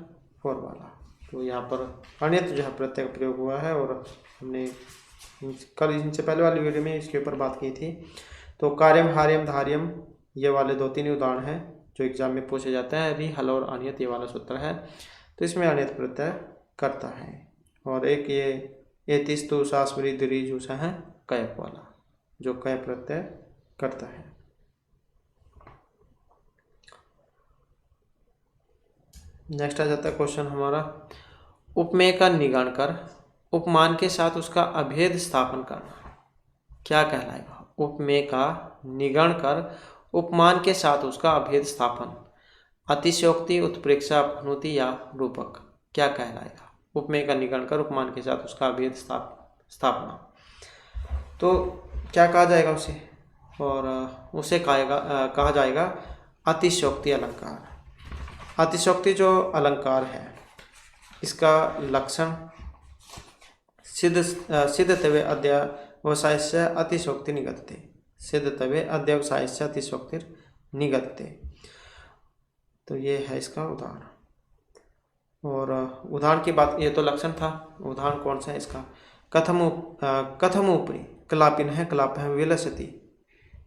4 वाला। तो यहाँ पर अनियत जो है प्रत्यय का प्रयोग हुआ है, और हमने कल इनसे पहले वाली वीडियो में इसके ऊपर बात की थी। तो कार्यम, हार्यम, धार्यम ये वाले 2-3 उदाहरण हैं जो एग्जाम में पूछे जाते हैं। अभी हल और अनियत ये वाला सूत्र है, तो इसमें अनियत प्रत्यय करता है। और एक ये एतिस्तु सास्मरी दीर्घ है कयप वाला, जो कय प्रत्यय करता है। नेक्स्ट आ जाता है क्वेश्चन हमारा उपमेय का निगण कर उपमान के साथ उसका अभेद स्थापन करना क्या कहलाएगा? उपमेय का निगण कर उपमान के साथ उसका अभेद स्थापन, अतिशयोक्ति, उत्प्रेक्षा, अपनुति या रूपक क्या कहलाएगा? उपमेय का निगण कर उपमान के साथ उसका अभेद स्थापना, तो क्या कहा जाएगा उसे? और उसे कहा जाएगा अतिशयोक्ति अलंकार। अतिशयोक्ति जो अलंकार है, इसका लक्षण सिद्धतवे अध्यवसायस्य अतिशयोक्ति निगदते, सिद्धतवे अध्यवसायस्य अतिशयोक्ति निगदते। तो ये है इसका उदाहरण। और उदाहरण की बात, ये तो लक्षण था, उदाहरण कौन सा है इसका? कथम ऊपरी कलापिन है, कलाप है विलसती,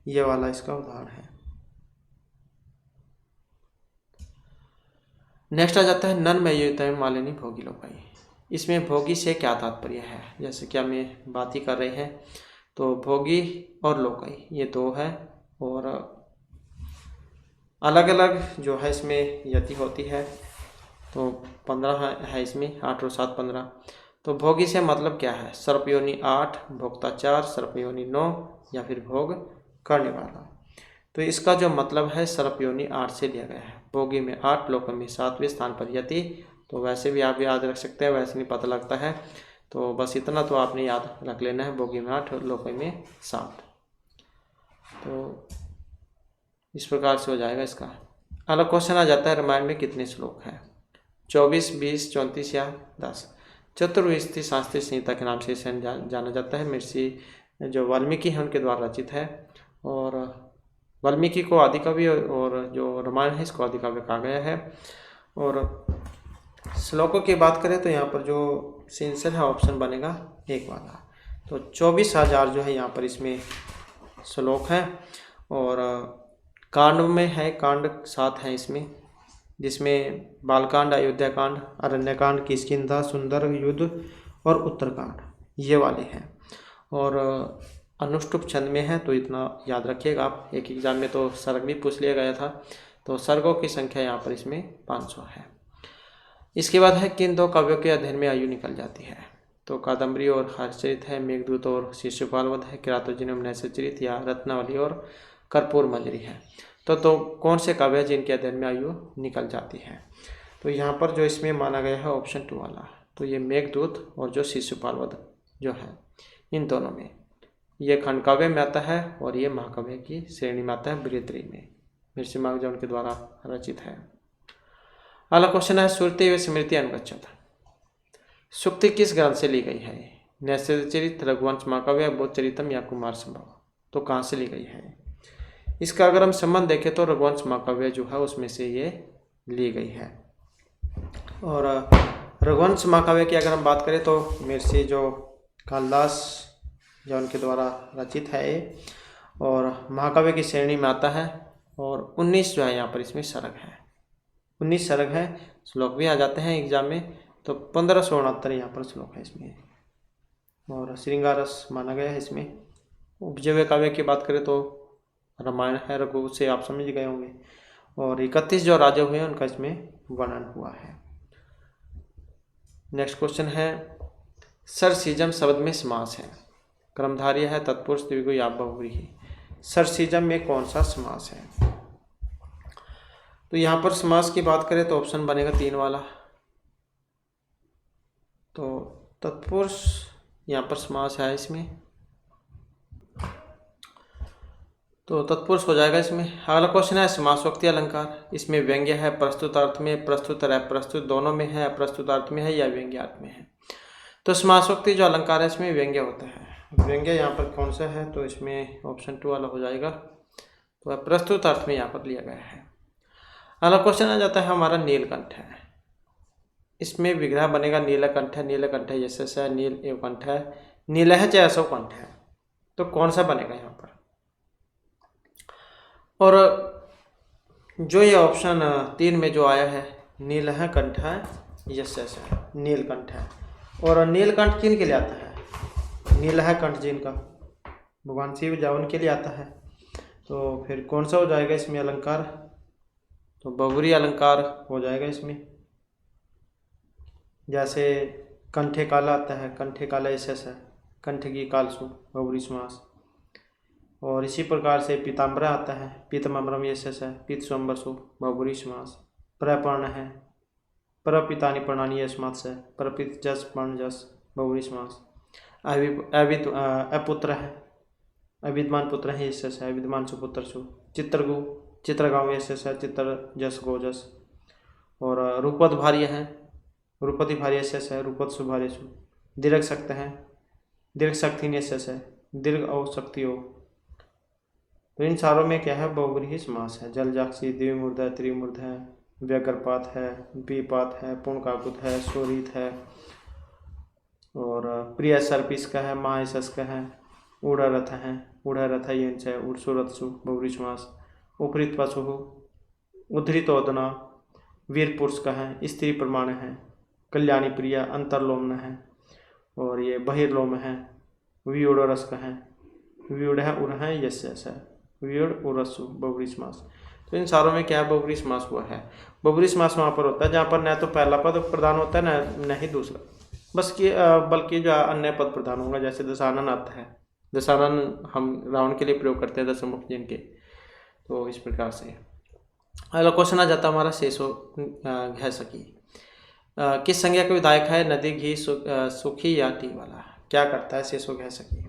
ये वाला इसका उदाहरण है। नेक्स्ट आ जाता है नन में मालिनी भोगी लोकाई। इसमें भोगी से क्या तात्पर्य है? जैसे कि हमें बात ही कर रहे हैं, तो भोगी और लोकाई ये दो है, और अलग अलग जो है इसमें यति होती है। तो 15 है इसमें, 8 और 7 15। तो भोगी से मतलब क्या है? सर्पयोनि 8, भोक्ता 4, सर्पयोनि 9 या फिर भोग करने वाला। तो इसका जो मतलब है सर्पयोनि 8 से लिया गया है। भोगी में 8, लोक में 7वें स्थान पर यति। तो वैसे भी आप याद रख सकते हैं, वैसे नहीं पता लगता है, तो बस इतना तो आपने याद रख लेना है, भोगी में 8, लोक में 7। तो इस प्रकार से हो जाएगा इसका। अगला क्वेश्चन आ जाता है रामायण में कितने श्लोक हैं? 24, 20, 34 या 10? चतुर्विंशति शास्त्रीय संहिता के नाम से इसे जाना जाता है। महर्षि जो वाल्मीकि हैं उनके द्वारा रचित है, और वाल्मीकि को आदिकवि और जो रामायण है इसको आदिकाव्य कहा गया है। और श्लोकों की बात करें तो यहाँ पर जो आंसर है ऑप्शन बनेगा 1 वाला। तो 24,000 जो है यहाँ पर इसमें श्लोक हैं, और कांड में है, कांड 7 हैं इसमें, जिसमें बालकांड, अयोध्याकांड, अरण्यकांड, किष्किंधा, सुंदर, युद्ध और उत्तरकांड ये वाले हैं। और अनुष्टुप छंद में है, तो इतना याद रखिएगा आप। एक एग्जाम में तो सर्ग भी पूछ लिया गया था। तो सर्गों की संख्या यहाँ पर इसमें 500 है। इसके बाद है किन 2 काव्यों के अध्ययन में आयु निकल जाती है? तो कादम्बरी और हर्षचरित है, मेघदूत और शिशुपाल वध है, किरातोजिनम नैषचरित या रत्नावली और कर्पूर मंजरी है। तो कौन से काव्य है जिनके अध्ययन में आयु निकल जाती है? तो यहाँ पर जो इसमें माना गया है ऑप्शन 2 वाला, तो ये मेघदूत और जो शिशुपाल वध जो है, इन दोनों में, ये खंड काव्य में आता है और ये महाकाव्य की श्रेणी में आता है, बृहत्तरी में, महर्षि मार्कण्डेय के द्वारा रचित है। अगला क्वेश्चन है श्रुति व स्मृति अनुगच्छत। सुक्ति किस ग्रंथ से ली गई है? नैषधचरित, रघुवंश महाकाव्य, बोधचरितम या कुमार संभव? तो कहाँ से ली गई है? इसका अगर हम संबंध देखें तो रघुवंश महाकाव्य जो है उसमें से ये ली गई है। और रघुवंश महाकाव्य की अगर हम बात करें तो महर्षि जो कालिदास जो उनके द्वारा रचित है ये, और महाकाव्य की श्रेणी में आता है। और 19 जो है यहाँ पर इसमें सर्ग है, 19 सर्ग है। श्लोक भी आ जाते हैं एग्जाम में, तो 1569 यहाँ पर श्लोक है इसमें। और श्रृंगार रस माना गया है इसमें। उपजीव्य काव्य की बात करें तो रामायण है, रघु से आप समझ गए होंगे। और 31 जो राजा हुए हैं उनका इसमें वर्णन हुआ है। नेक्स्ट क्वेश्चन है, सरसीजम शब्द में समास है, कर्मधारय है, तत्पुरुष, द्विगु या बहुव्रीहि। सरसीजम में कौन सा समास है? तो यहाँ पर समास की बात करें तो ऑप्शन बनेगा 3 वाला। तो तत्पुरुष यहाँ पर समास है इसमें, तो तत्पुरुष हो जाएगा इसमें। अगला क्वेश्चन है, समासोक्ति अलंकार, इसमें व्यंग्य है, प्रस्तुत अर्थ में, प्रस्तुत और अप्रस्तुत दोनों में है, अप्रस्तुत अर्थ में है या व्यंग्यार्थ में है। तो समासोक्ति जो अलंकार है इसमें व्यंग्य होता है। व्यंग्य यहाँ पर कौन सा है? तो इसमें ऑप्शन 2 वाला हो जाएगा। तो प्रस्तुत अर्थ में यहाँ पर लिया गया है। अगला क्वेश्चन आ जाता है हमारा नीलकंठ है, इसमें विग्रह बनेगा नीलकंठ है, नीलकंठ है, यशस है, नील एवं कंठ है, नील है चाहे असव कंठ है। तो कौन सा बनेगा यहाँ पर? और जो ये ऑप्शन 3 में जो आया है, नील है, कंठ है, यशस है, नीलकंठ है। और नीलकंठ किन के लिए आता है? नील है कंठ जिनका भगवान शिव जावन के लिए आता है। तो फिर कौन सा हो जाएगा इसमें अलंकार? तो बहुव्रीहि अलंकार हो जाएगा इसमें। जैसे कंठे काला आता है, कंठे काला यशस है, कंठ की कालसु बहुव्रीहि समास। और इसी प्रकार से पीताम्बरा आता है, पीतमम्बरम यशस है, पीत स्वयंवरसु बहुव्रीहि समास। प्रपर्ण है, प्रपितानि पर्णानि यस्मात् है, प्रपित जस पर्ण जस बहुव्रीहि समास। अपुत्र है, अविद्यमान पुत्र है, यशस है, अविद्यमान सुपुत्र सु। चित्रगु, चित्रगांव यशस है, चित्र जस गोजस। और रूपवत भार्य है, रूपति भार्य यशस है, रूपवत सुभार्य सु। दीर्घ शक्त है, दीर्घ शक्ति यशस है, दीर्घ और शक्ति हो। तो इन चारों में क्या है? बहुव्रीहि समास है। जलजाक्षी, द्विमूर्ध है, त्रिमूर्ध है, व्यग्रपात है, विपात है, पूर्णकाकुत है, शोरित है, और प्रिय सर्पिस का है, महायशस का है, उड़रथ है, उड़रथ यंच है, उड़सुरथसु बहुव्रीहि समास। उपरीत पशु, उद्धृतोदना, वीर पुरुष का है, स्त्री प्रमाण है, कल्याणी प्रिया, अंतरलोमन है, और ये बहिर्लोम है, व्यूढ़रस का है, व्यूढ़ है, उड़ है, यश है, व्यूढ़ उरसु बहुव्रीहि समास। तो इन सारों में क्या है? बहुव्रीहि समास हुआ है। बहुव्रीहि समास वहाँ पर होता है जहाँ पर न तो पहला पद प्रधान होता है न ही दूसरा, बल्कि जो अन्य पद प्रधान होगा। जैसे दशानन आता है, दशानन हम रावण के लिए प्रयोग करते हैं, दशमुख जिन के। तो इस प्रकार से अगला क्वेश्चन आ जाता है हमारा, शेषो घ सखी किस संज्ञा का विधायक है? नदी, घी, सुखी या टी वाला। क्या करता है शेषो घ सखी?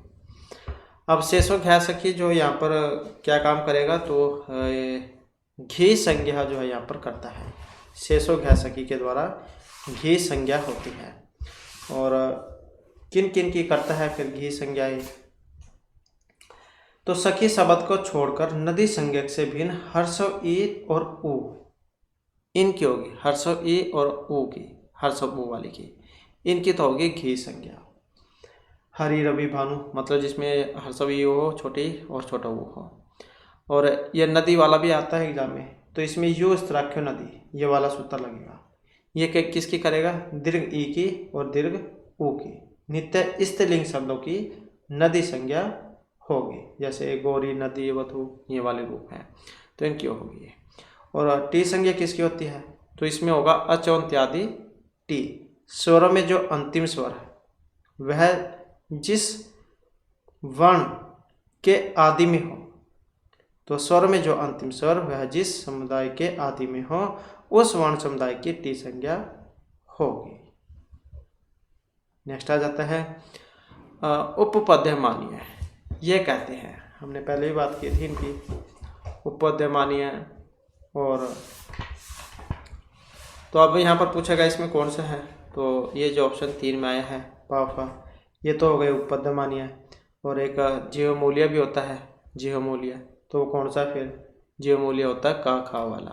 अब शेषो घ सखी जो यहाँ पर क्या काम करेगा? तो घी संज्ञा जो है यहाँ पर करता है। शेषो घ सखी के द्वारा घी संज्ञा होती है। और किन किन की करता है फिर घी संज्ञाएं? तो सखी शब्द को छोड़कर नदी संज्ञक से भिन्न हर्षव ई और ऊ इनकी होगी, हर्षव ई और ऊ की, हर्षव ऊ वाली की, इनकी तो होगी घी संज्ञा। हरि, रवि, भानु, मतलब जिसमें हर्षव ई हो छोटी और छोटा ऊ हो। और यह नदी वाला भी आता है एग्जाम में, तो इसमें यू स्त्राख्यो नदी, ये वाला सूत्र लगेगा। ये किसकी करेगा? दीर्घ ई की और दीर्घ ऊ की। नित्य स्त्रीलिंग शब्दों की नदी संज्ञा होगी, जैसे गौरी, नदी, वधु, ये वाले रूप हैं, तो इनकी होगी। और टी संज्ञा किसकी होती है? तो इसमें होगा अचौंत्यादि टी। स्वर में जो अंतिम स्वर है वह जिस वर्ण के आदि में हो, तो स्वर में जो अंतिम स्वर वह जिस समुदाय के आदि में हो, उस वर्ण समुदाय की टी संज्ञा होगी। नेक्स्ट आ जाता है उपपद्यमानीय। ये कहते हैं, हमने पहले ही बात की थी इनकी, उपपद्यमानीय। और तो अब यहाँ पर पूछेगा इसमें कौन सा है? तो ये जो ऑप्शन 3 में आया है पाफा, ये तो हो गए उपपद्यमानीय। और एक जीवमूल्य भी होता है, जीवमूल्य, तो वो कौन सा फिर? जीवमूल्य होता है का खा वाला,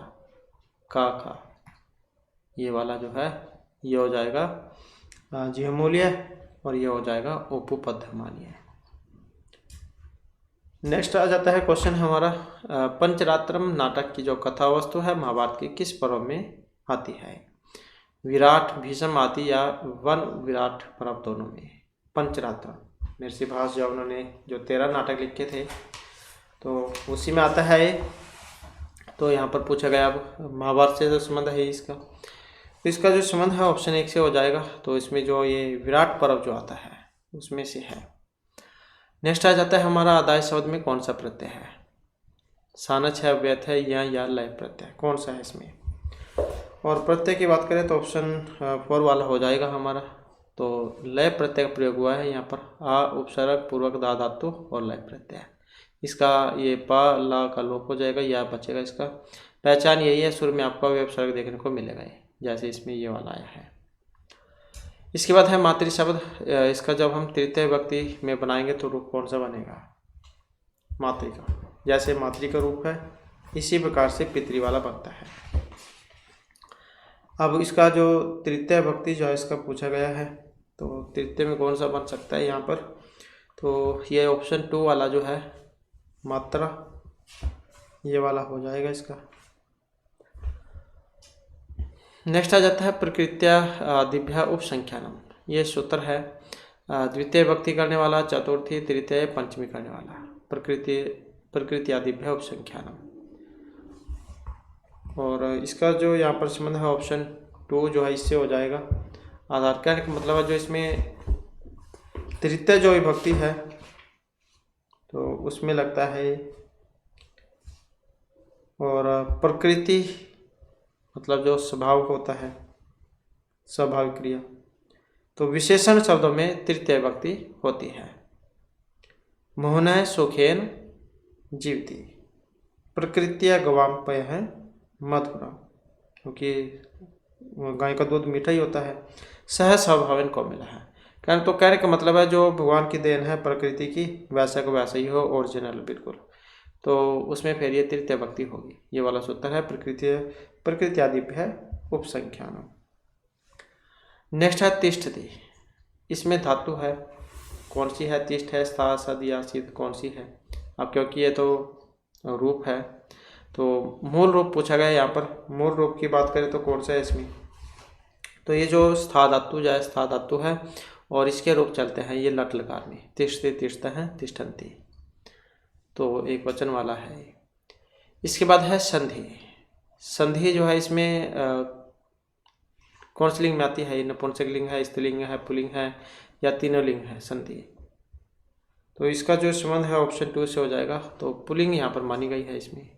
का खा, ये वाला जो है ये हो जाएगा जीवमूल्य, और ये हो जाएगा उपपद्यमानीय। नेक्स्ट आ जाता है क्वेश्चन हमारा, पंचरात्रम नाटक की जो कथा वस्तु है महाभारत की किस पर्व में आती है? विराट, भीष्म आदि या वन विराट पर्व दोनों में? पंचरात्र। महर्षि भास जो उन्होंने जो 13 नाटक लिखे थे तो उसी में आता है। तो यहाँ पर पूछा गया अब महाभारत से जो संबंध है इसका, तो इसका जो संबंध है ऑप्शन 1 से हो जाएगा। तो इसमें जो ये विराट पर्व जो आता है उसमें से है। नेक्स्ट आ जाता है हमारा आदाय शब्द में कौन सा प्रत्यय है। सानच है, अव्यय है या लय प्रत्यय, कौन सा है इसमें। और प्रत्यय की बात करें तो ऑप्शन 4 वाला हो जाएगा हमारा। तो लय प्रत्यय का प्रयोग हुआ है यहाँ पर। आ उपसर्ग पूर्वक दा धातु और लय प्रत्यय। इसका ये पा ला का लोप हो जाएगा, या बचेगा। इसका पहचान यही है, शुरू में आपको अव्यय उपसर्ग देखने को मिलेगा जैसे इसमें ये वाला आया है। इसके बाद है मातृ शब्द। इसका जब हम तृतीय विभक्ति में बनाएंगे तो रूप कौन सा बनेगा, मातृ का। जैसे मातृ का रूप है इसी प्रकार से पितृ वाला बनता है। अब इसका जो तृतीय विभक्ति जो है इसका पूछा गया है, तो तृतीय में कौन सा बन सकता है यहाँ पर। तो ये ऑप्शन 2 वाला जो है मात्रा, ये वाला हो जाएगा इसका। नेक्स्ट आ जाता है प्रकृत्या दिव्या उपसंख्यानम। ये सूत्र है द्वितीय विभक्ति करने वाला, चतुर्थी, तृतीय, पंचमी करने वाला। प्रकृत्या दिव्या उपसंख्यानम। और इसका जो यहाँ पर संबंध है ऑप्शन 2 जो है इससे हो जाएगा। आधार कहने का मतलब है जो इसमें तृतीय जो विभक्ति है तो उसमें लगता है। और प्रकृति मतलब जो स्वभाव होता है, स्वाभाविक क्रिया, तो विशेषण शब्दों में तृतीय विभक्ति होती है। मोहन सुखेन जीवती, प्रकृत्या गवाम पय है मधुरा, क्योंकि गाय का दूध मीठा ही होता है। सह स्वभावन को मिला है। कहने का मतलब है जो भगवान की देन है प्रकृति की, वैसा का वैसा ही हो, ओरिजिनल बिल्कुल। तो उसमें फिर ये तृतीय विभक्ति होगी। ये वाला सूत्र है प्रकृति आदि है उपसंख्यान। नेक्स्ट है तिष्ठति। इसमें धातु है, कौन सी है। तिष्ठ है, स्था, सद या सिद्ध, कौन सी है। अब क्योंकि ये तो रूप है तो मूल रूप पूछा गया यहाँ पर। मूल रूप की बात करें तो कौन सा है इसमें। तो ये जो स्था धातु जो है स्था धातु है और इसके रूप चलते हैं ये लट लकार में। तिष्ठति तिष्ठ है, तिष्ठन्ति, तो एक वचन वाला है। इसके बाद है संधि। संधि जो है इसमें कौन सी लिंग में आती है। नपुंसक लिंग है, स्त्रीलिंग है, पुल्लिंग है या तीनों लिंग है संधि। तो इसका जो संबंध है ऑप्शन 2 से हो जाएगा। तो पुल्लिंग यहाँ पर मानी गई है इसमें।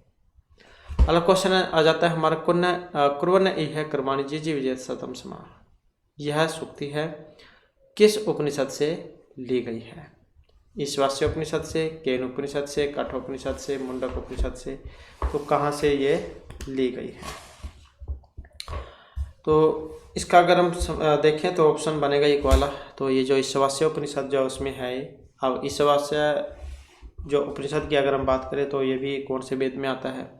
अगला क्वेश्चन आ जाता है हमारा कुर्वन् इह कर्माणि जिजि विजय शतम समा। यह सूक्ति है किस उपनिषद से ली गई है। ईशावास्य उपनिषद से, केन उपनिषद से, कठोपनिषद से, मुंडक उपनिषद से। तो कहाँ से ये ली गई है। तो इसका अगर हम देखें तो ऑप्शन बनेगा एक वाला। तो ये जो ईशावास्य उपनिषद जो उसमें है। अब ईशावास्य जो उपनिषद की अगर हम बात करें तो ये भी कौन से वेद में आता है।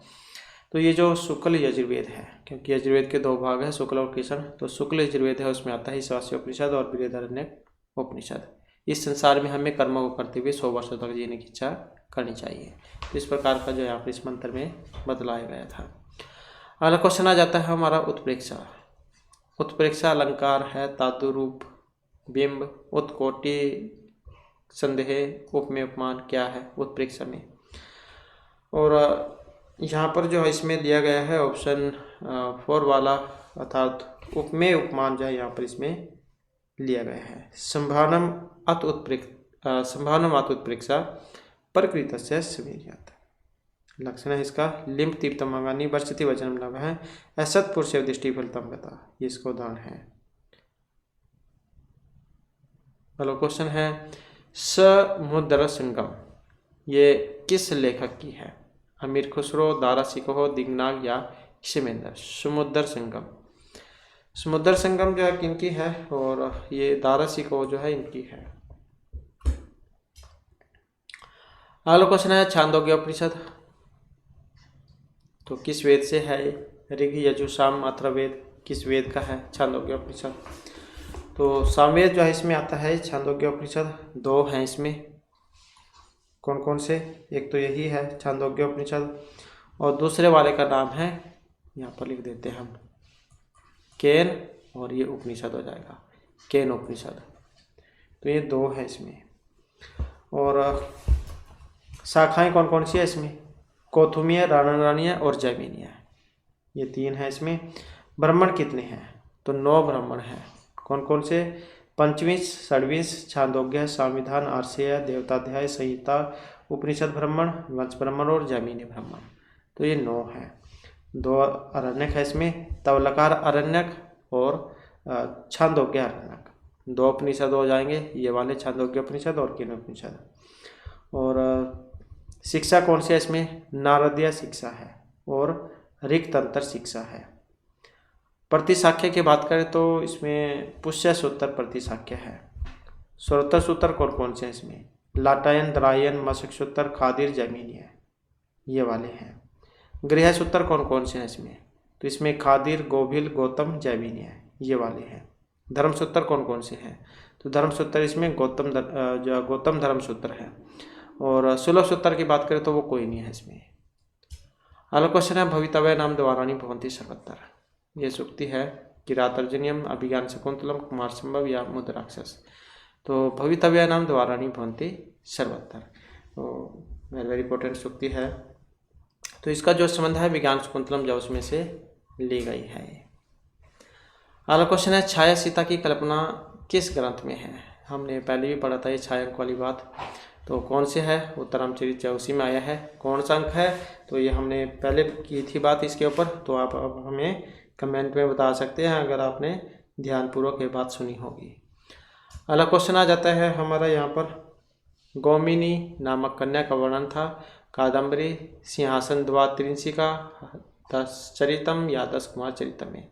तो ये जो शुक्ल यजुर्वेद है, क्योंकि यजुर्वेद के 2 भाग है, शुक्ल और कृष्ण। तो शुक्ल यजुर्वेद है उसमें आता है ईशावास्य उपनिषद और बृहदारण्यक उपनिषद। इस संसार में हमें कर्मों को करते हुए 100 वर्षों तक जीने की इच्छा करनी चाहिए। तो इस प्रकार का जो यहाँ पर इस मंत्र में बतलाया गया था। अगला क्वेश्चन आ जाता है हमारा उत्प्रेक्षा। उत्प्रेक्षा अलंकार है, धातु रूप, बिंब, उत्कोटि, संदेह, उपमेय, उपमान क्या है उत्प्रेक्षा में। और यहाँ पर जो है इसमें दिया गया है ऑप्शन 4 वाला, अर्थात उपमेय उपमान जो है यहाँ पर इसमें लिया गया है। संभावनम अत उत्प्रेक्षा प्रकृतस्य सवीर्यात्। लक्षण है इसका लिम्ब तीर्थम अंगानी वर्षति वचनम लभ है असत पुरुष दृष्टि फलतम गता। ये इसका उदाहरण है। हेलो क्वेश्चन है समुद्र संगम ये किस लेखक की है। अमीर खुसरो, दारा सिकोह, दिग्नाग या क्षमेंद्र। समुद्र संगम। समुद्र संगम जो है किनकी है और ये दारा सिकोह जो है इनकी है। अगला क्वेश्चन है छांदोग्य उपनिषद। तो किस वेद से है। ऋग, यजु, साम, अथर्ववेद किस वेद का है छांदोग्य उपनिषद। तो सामवेद जो है इसमें आता है छांदोग्य उपनिषद। 2 हैं इसमें, कौन कौन से। एक तो यही है छांदोग्य उपनिषद और दूसरे वाले का नाम है यहाँ पर लिख देते हैं हम केन, और ये उपनिषद हो जाएगा केन उपनिषद। तो ये 2 है इसमें। और शाखाएं कौन कौन सी है इसमें? कौथुमीय, राणा और जैमिनीय, ये 3 है इसमें। ब्राह्मण कितने हैं? तो 9 ब्राह्मण हैं। कौन कौन से? पंचविंश, षड्विंश, छांदोग्य, संविधान, आर्षेय, देवताध्याय, संहिता, उपनिषद ब्राह्मण, वंश ब्राह्मण और जैमिनी ब्राह्मण। तो ये 9 है। 2 अरण्यक है इसमें, तवलकार अरण्यक और छांदोग्य अरण्यक। 2 उपनिषद हो जाएंगे, ये वाले छांदोग्य उपनिषद और केनोपनिषद। और शिक्षा कौन सी है इसमें? नारदीय शिक्षा है और ऋक्तंत्र शिक्षा है। प्रतिशाख्य की बात करें तो इसमें पुष्य सूत्र प्रतिशाख्य है। श्रोत्र सूत्र कौन कौन से हैं इसमें? लाटायन, द्रायन, मशक सूत्र, खादिर, जैमिनीय, ये वाले हैं। गृह सूत्र कौन कौन से हैं इसमें? तो इसमें खादिर, गोभिल, गौतम, जैमिनीय, ये वाले हैं। धर्म सूत्र कौन कौन से हैं? तो धर्म सूत्र इसमें गौतम धर्म सूत्र है। और सुलभ सूत्र की बात करें तो वो कोई नहीं है इसमें। अगला क्वेश्चन है भवितव्य नाम द्वाराणी भवंती सर्वत्र। ये सूक्ति है किरातर्जनियम, अभिज्ञान शकुंतलम, कुमार संभव या मुद्राक्षस। तो भवितव्य नाम द्वाराणी भवंती सर्वत्र, तो वेरी इंपॉर्टेंट सूक्ति है। तो इसका जो संबंध है विज्ञान शकुंतलम जो उसमें से ली गई है। अगला क्वेश्चन है छाया सीता की कल्पना किस ग्रंथ में है? हमने पहले भी पढ़ा था ये छायांक वाली बात। तो कौन से है? उत्तरामचरित उसी में आया है। कौन सा अंक है? तो ये हमने पहले की थी बात इसके ऊपर, तो आप अब हमें कमेंट में बता सकते हैं अगर आपने ध्यानपूर्वक ये बात सुनी होगी। अगला क्वेश्चन आ जाता है हमारा यहाँ पर, गौमिनी नामक कन्या का वर्णन था कादम्बरी सिंहासन द्वात्रिंशिका, 10 चरितम या 10 कुमार चरितम में।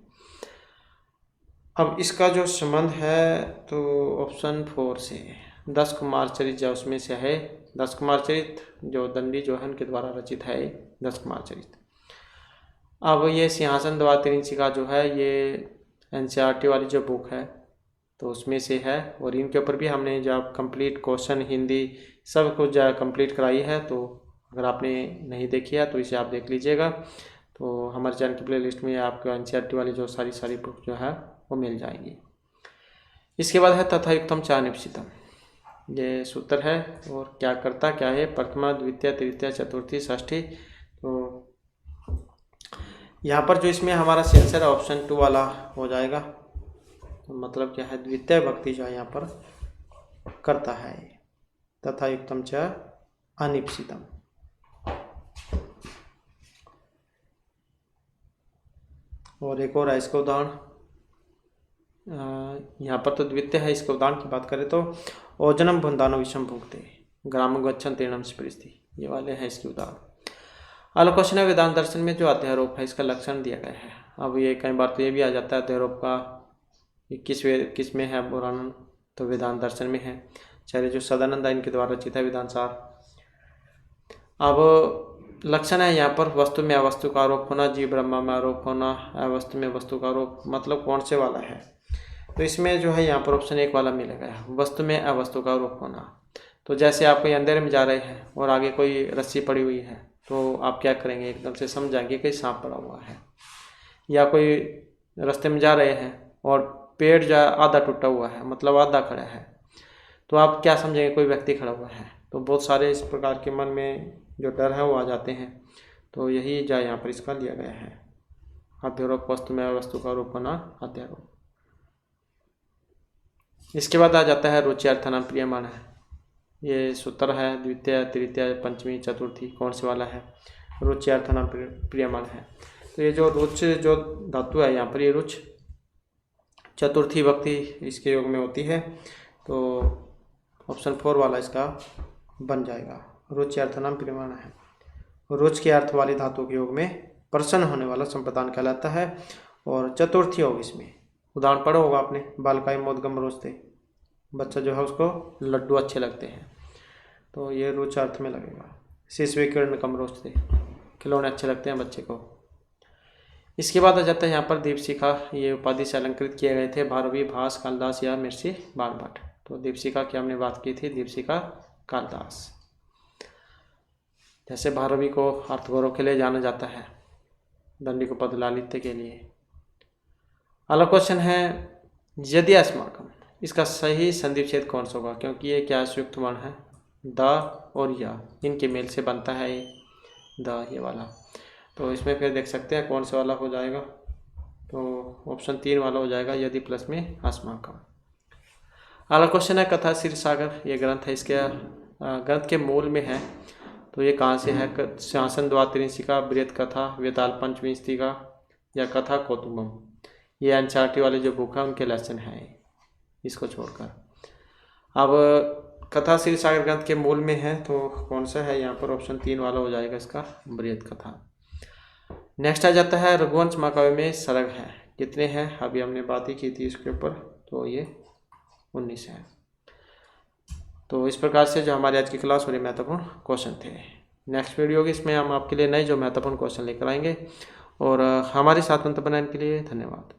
अब इसका जो संबंध है तो ऑप्शन 4 से 10 कुमार चरित जो उसमें से है। 10 कुमार चरित जो दंडी जोहन के द्वारा रचित है 10 कुमार चरित। अब ये सिंहासन द्वात्रिंशिका जो है ये एनसीईआरटी वाली जो बुक है तो उसमें से है। और इनके ऊपर भी हमने जब कंप्लीट क्वेश्चन हिंदी सब कुछ कंप्लीट कराई है, तो अगर आपने नहीं देखी है तो इसे आप देख लीजिएगा। तो हमारे चैनल की प्लेलिस्ट में आपको एनसीईआरटी वाली जो सारी बुक जो है वो मिल जाएंगी। इसके बाद है तथा युक्तम च निप्सितम, ये सूत्र है और क्या करता क्या है? प्रथमा, द्वितीय, तृतीय, चतुर्थी, षष्ठी। तो यहाँ पर जो इसमें हमारा आंसर ऑप्शन 2 वाला हो जाएगा। तो मतलब क्या है? द्वितीय भक्ति जो है यहाँ पर करता है। तथा युक्तम च अनिप्सितम। और एक और है इसका उदाहरण, यहाँ पर तो द्वितीय है, इसके उदाहरण की बात करें तो ओजनम बंधानो विषम भुगते ग्राम गच्छन तीर्णम स्पृष्टि, ये वाले हैं इसके उदाहरण। अगला क्वेश्चन है वेदांत दर्शन में जो अध्यारोप है इसका लक्षण दिया गया है। अब ये कई बार तो ये भी आ जाता है अध्यारोप का किस में है वर्णन? तो वेदांत दर्शन में है। चाहे जो सदानंद इनके द्वारा रचित है वेदांत सार। अब लक्षण है यहाँ पर वस्तु में अवस्तु का आरोप होना, जीव ब्रह्मा में आरोप होना, अवस्तु में वस्तु का आरोप, मतलब कौन से वाला है? तो इसमें जो है यहाँ पर ऑप्शन 1 वाला मिलेगा, वस्तु में अवस्तु का आरोप होना। तो जैसे आप कोई अंधेरे में जा रहे हैं और आगे कोई रस्सी पड़ी हुई है तो आप क्या करेंगे? एकदम से समझाएंगे कि सांप पड़ा हुआ है। या कोई रास्ते में जा रहे हैं और पेड़ जो आधा टूटा हुआ है, मतलब आधा खड़ा है, तो आप क्या समझेंगे? कोई व्यक्ति खड़ा हुआ है। तो बहुत सारे इस प्रकार के मन में जो डर है वो आ जाते हैं। तो यही जो यहाँ पर इसका लिया गया है, अध्यारोप वस्तु में वस्तु का आरोप होना, अध्यारोप। इसके बाद आ जाता है रुचि अर्थनाम प्रियमाण है। ये सूत्र है द्वितीय, तृतीय, पंचमी, चतुर्थी, कौन से वाला है? रुचि अर्थनाम प्रियमाण है। तो ये जो रुच जो धातु है यहाँ पर, ये रुच चतुर्थी भक्ति इसके योग में होती है। तो ऑप्शन 4 वाला इसका बन जाएगा, रुचि अर्थनाम प्रियमाण है। रुच के अर्थ वाली धातु के योग में प्रसन्न होने वाला संप्रदान कहलाता है। और चतुर्थी योग इसमें उदाहरण पढ़ा होगा आपने, बालकाई मोदगम रोचते, बच्चा जो है उसको लड्डू अच्छे लगते हैं, तो ये रुच अर्थ में लगेगा। शिशु किरण कम रोचते, खिलौने अच्छे लगते हैं बच्चे को। इसके बाद आ जाता है यहाँ पर दीपशिखा, ये उपाधि से अलंकृत किए गए थे भारवी, भास, कालिदास या महर्षि बाणभट्ट। तो दीपशिखा की हमने बात की थी, दीपशिखा कालिदास। जैसे भारवी को अर्थगौरव के लिए जाना जाता है, दंडी को पद लालित्य के लिए। अगला क्वेश्चन है यदि अस्माकम इसका सही संधि विच्छेद कौन सा होगा, क्योंकि ये क्या संयुक्त वर्ण है, द और या, इनके मेल से बनता है ये द, ये वाला। तो इसमें फिर देख सकते हैं कौन सा वाला हो जाएगा, तो ऑप्शन 3 वाला हो जाएगा, यदि प्लस में आसमां का। अगला क्वेश्चन है कथा क्षीर सागर, ये ग्रंथ है, इसके ग्रंथ के मूल में है, तो ये कहाँ से है, शासन द्वात्रिंशिका, बृहत कथा, वेताल पंचविंशतिका या कथा कौतुकम। ये एनसीईआरटी वाले जो बुक है उनके लेसन है, इसको छोड़कर। अब कथा क्षीर सागर ग्रंथ के मूल में है, तो कौन सा है यहाँ पर, ऑप्शन 3 वाला हो जाएगा इसका, बृहत कथा। नेक्स्ट आ जाता है रघुवंश महाकाव्य में सर्ग है कितने हैं, अभी हमने बात ही की थी इसके ऊपर, तो ये 19 है। तो इस प्रकार से जो हमारी आज की क्लास बड़े महत्वपूर्ण क्वेश्चन थे। नेक्स्ट वीडियो की इसमें हम आपके लिए नए जो महत्वपूर्ण क्वेश्चन लेकर आएंगे, और हमारे साथ बनाने के लिए धन्यवाद।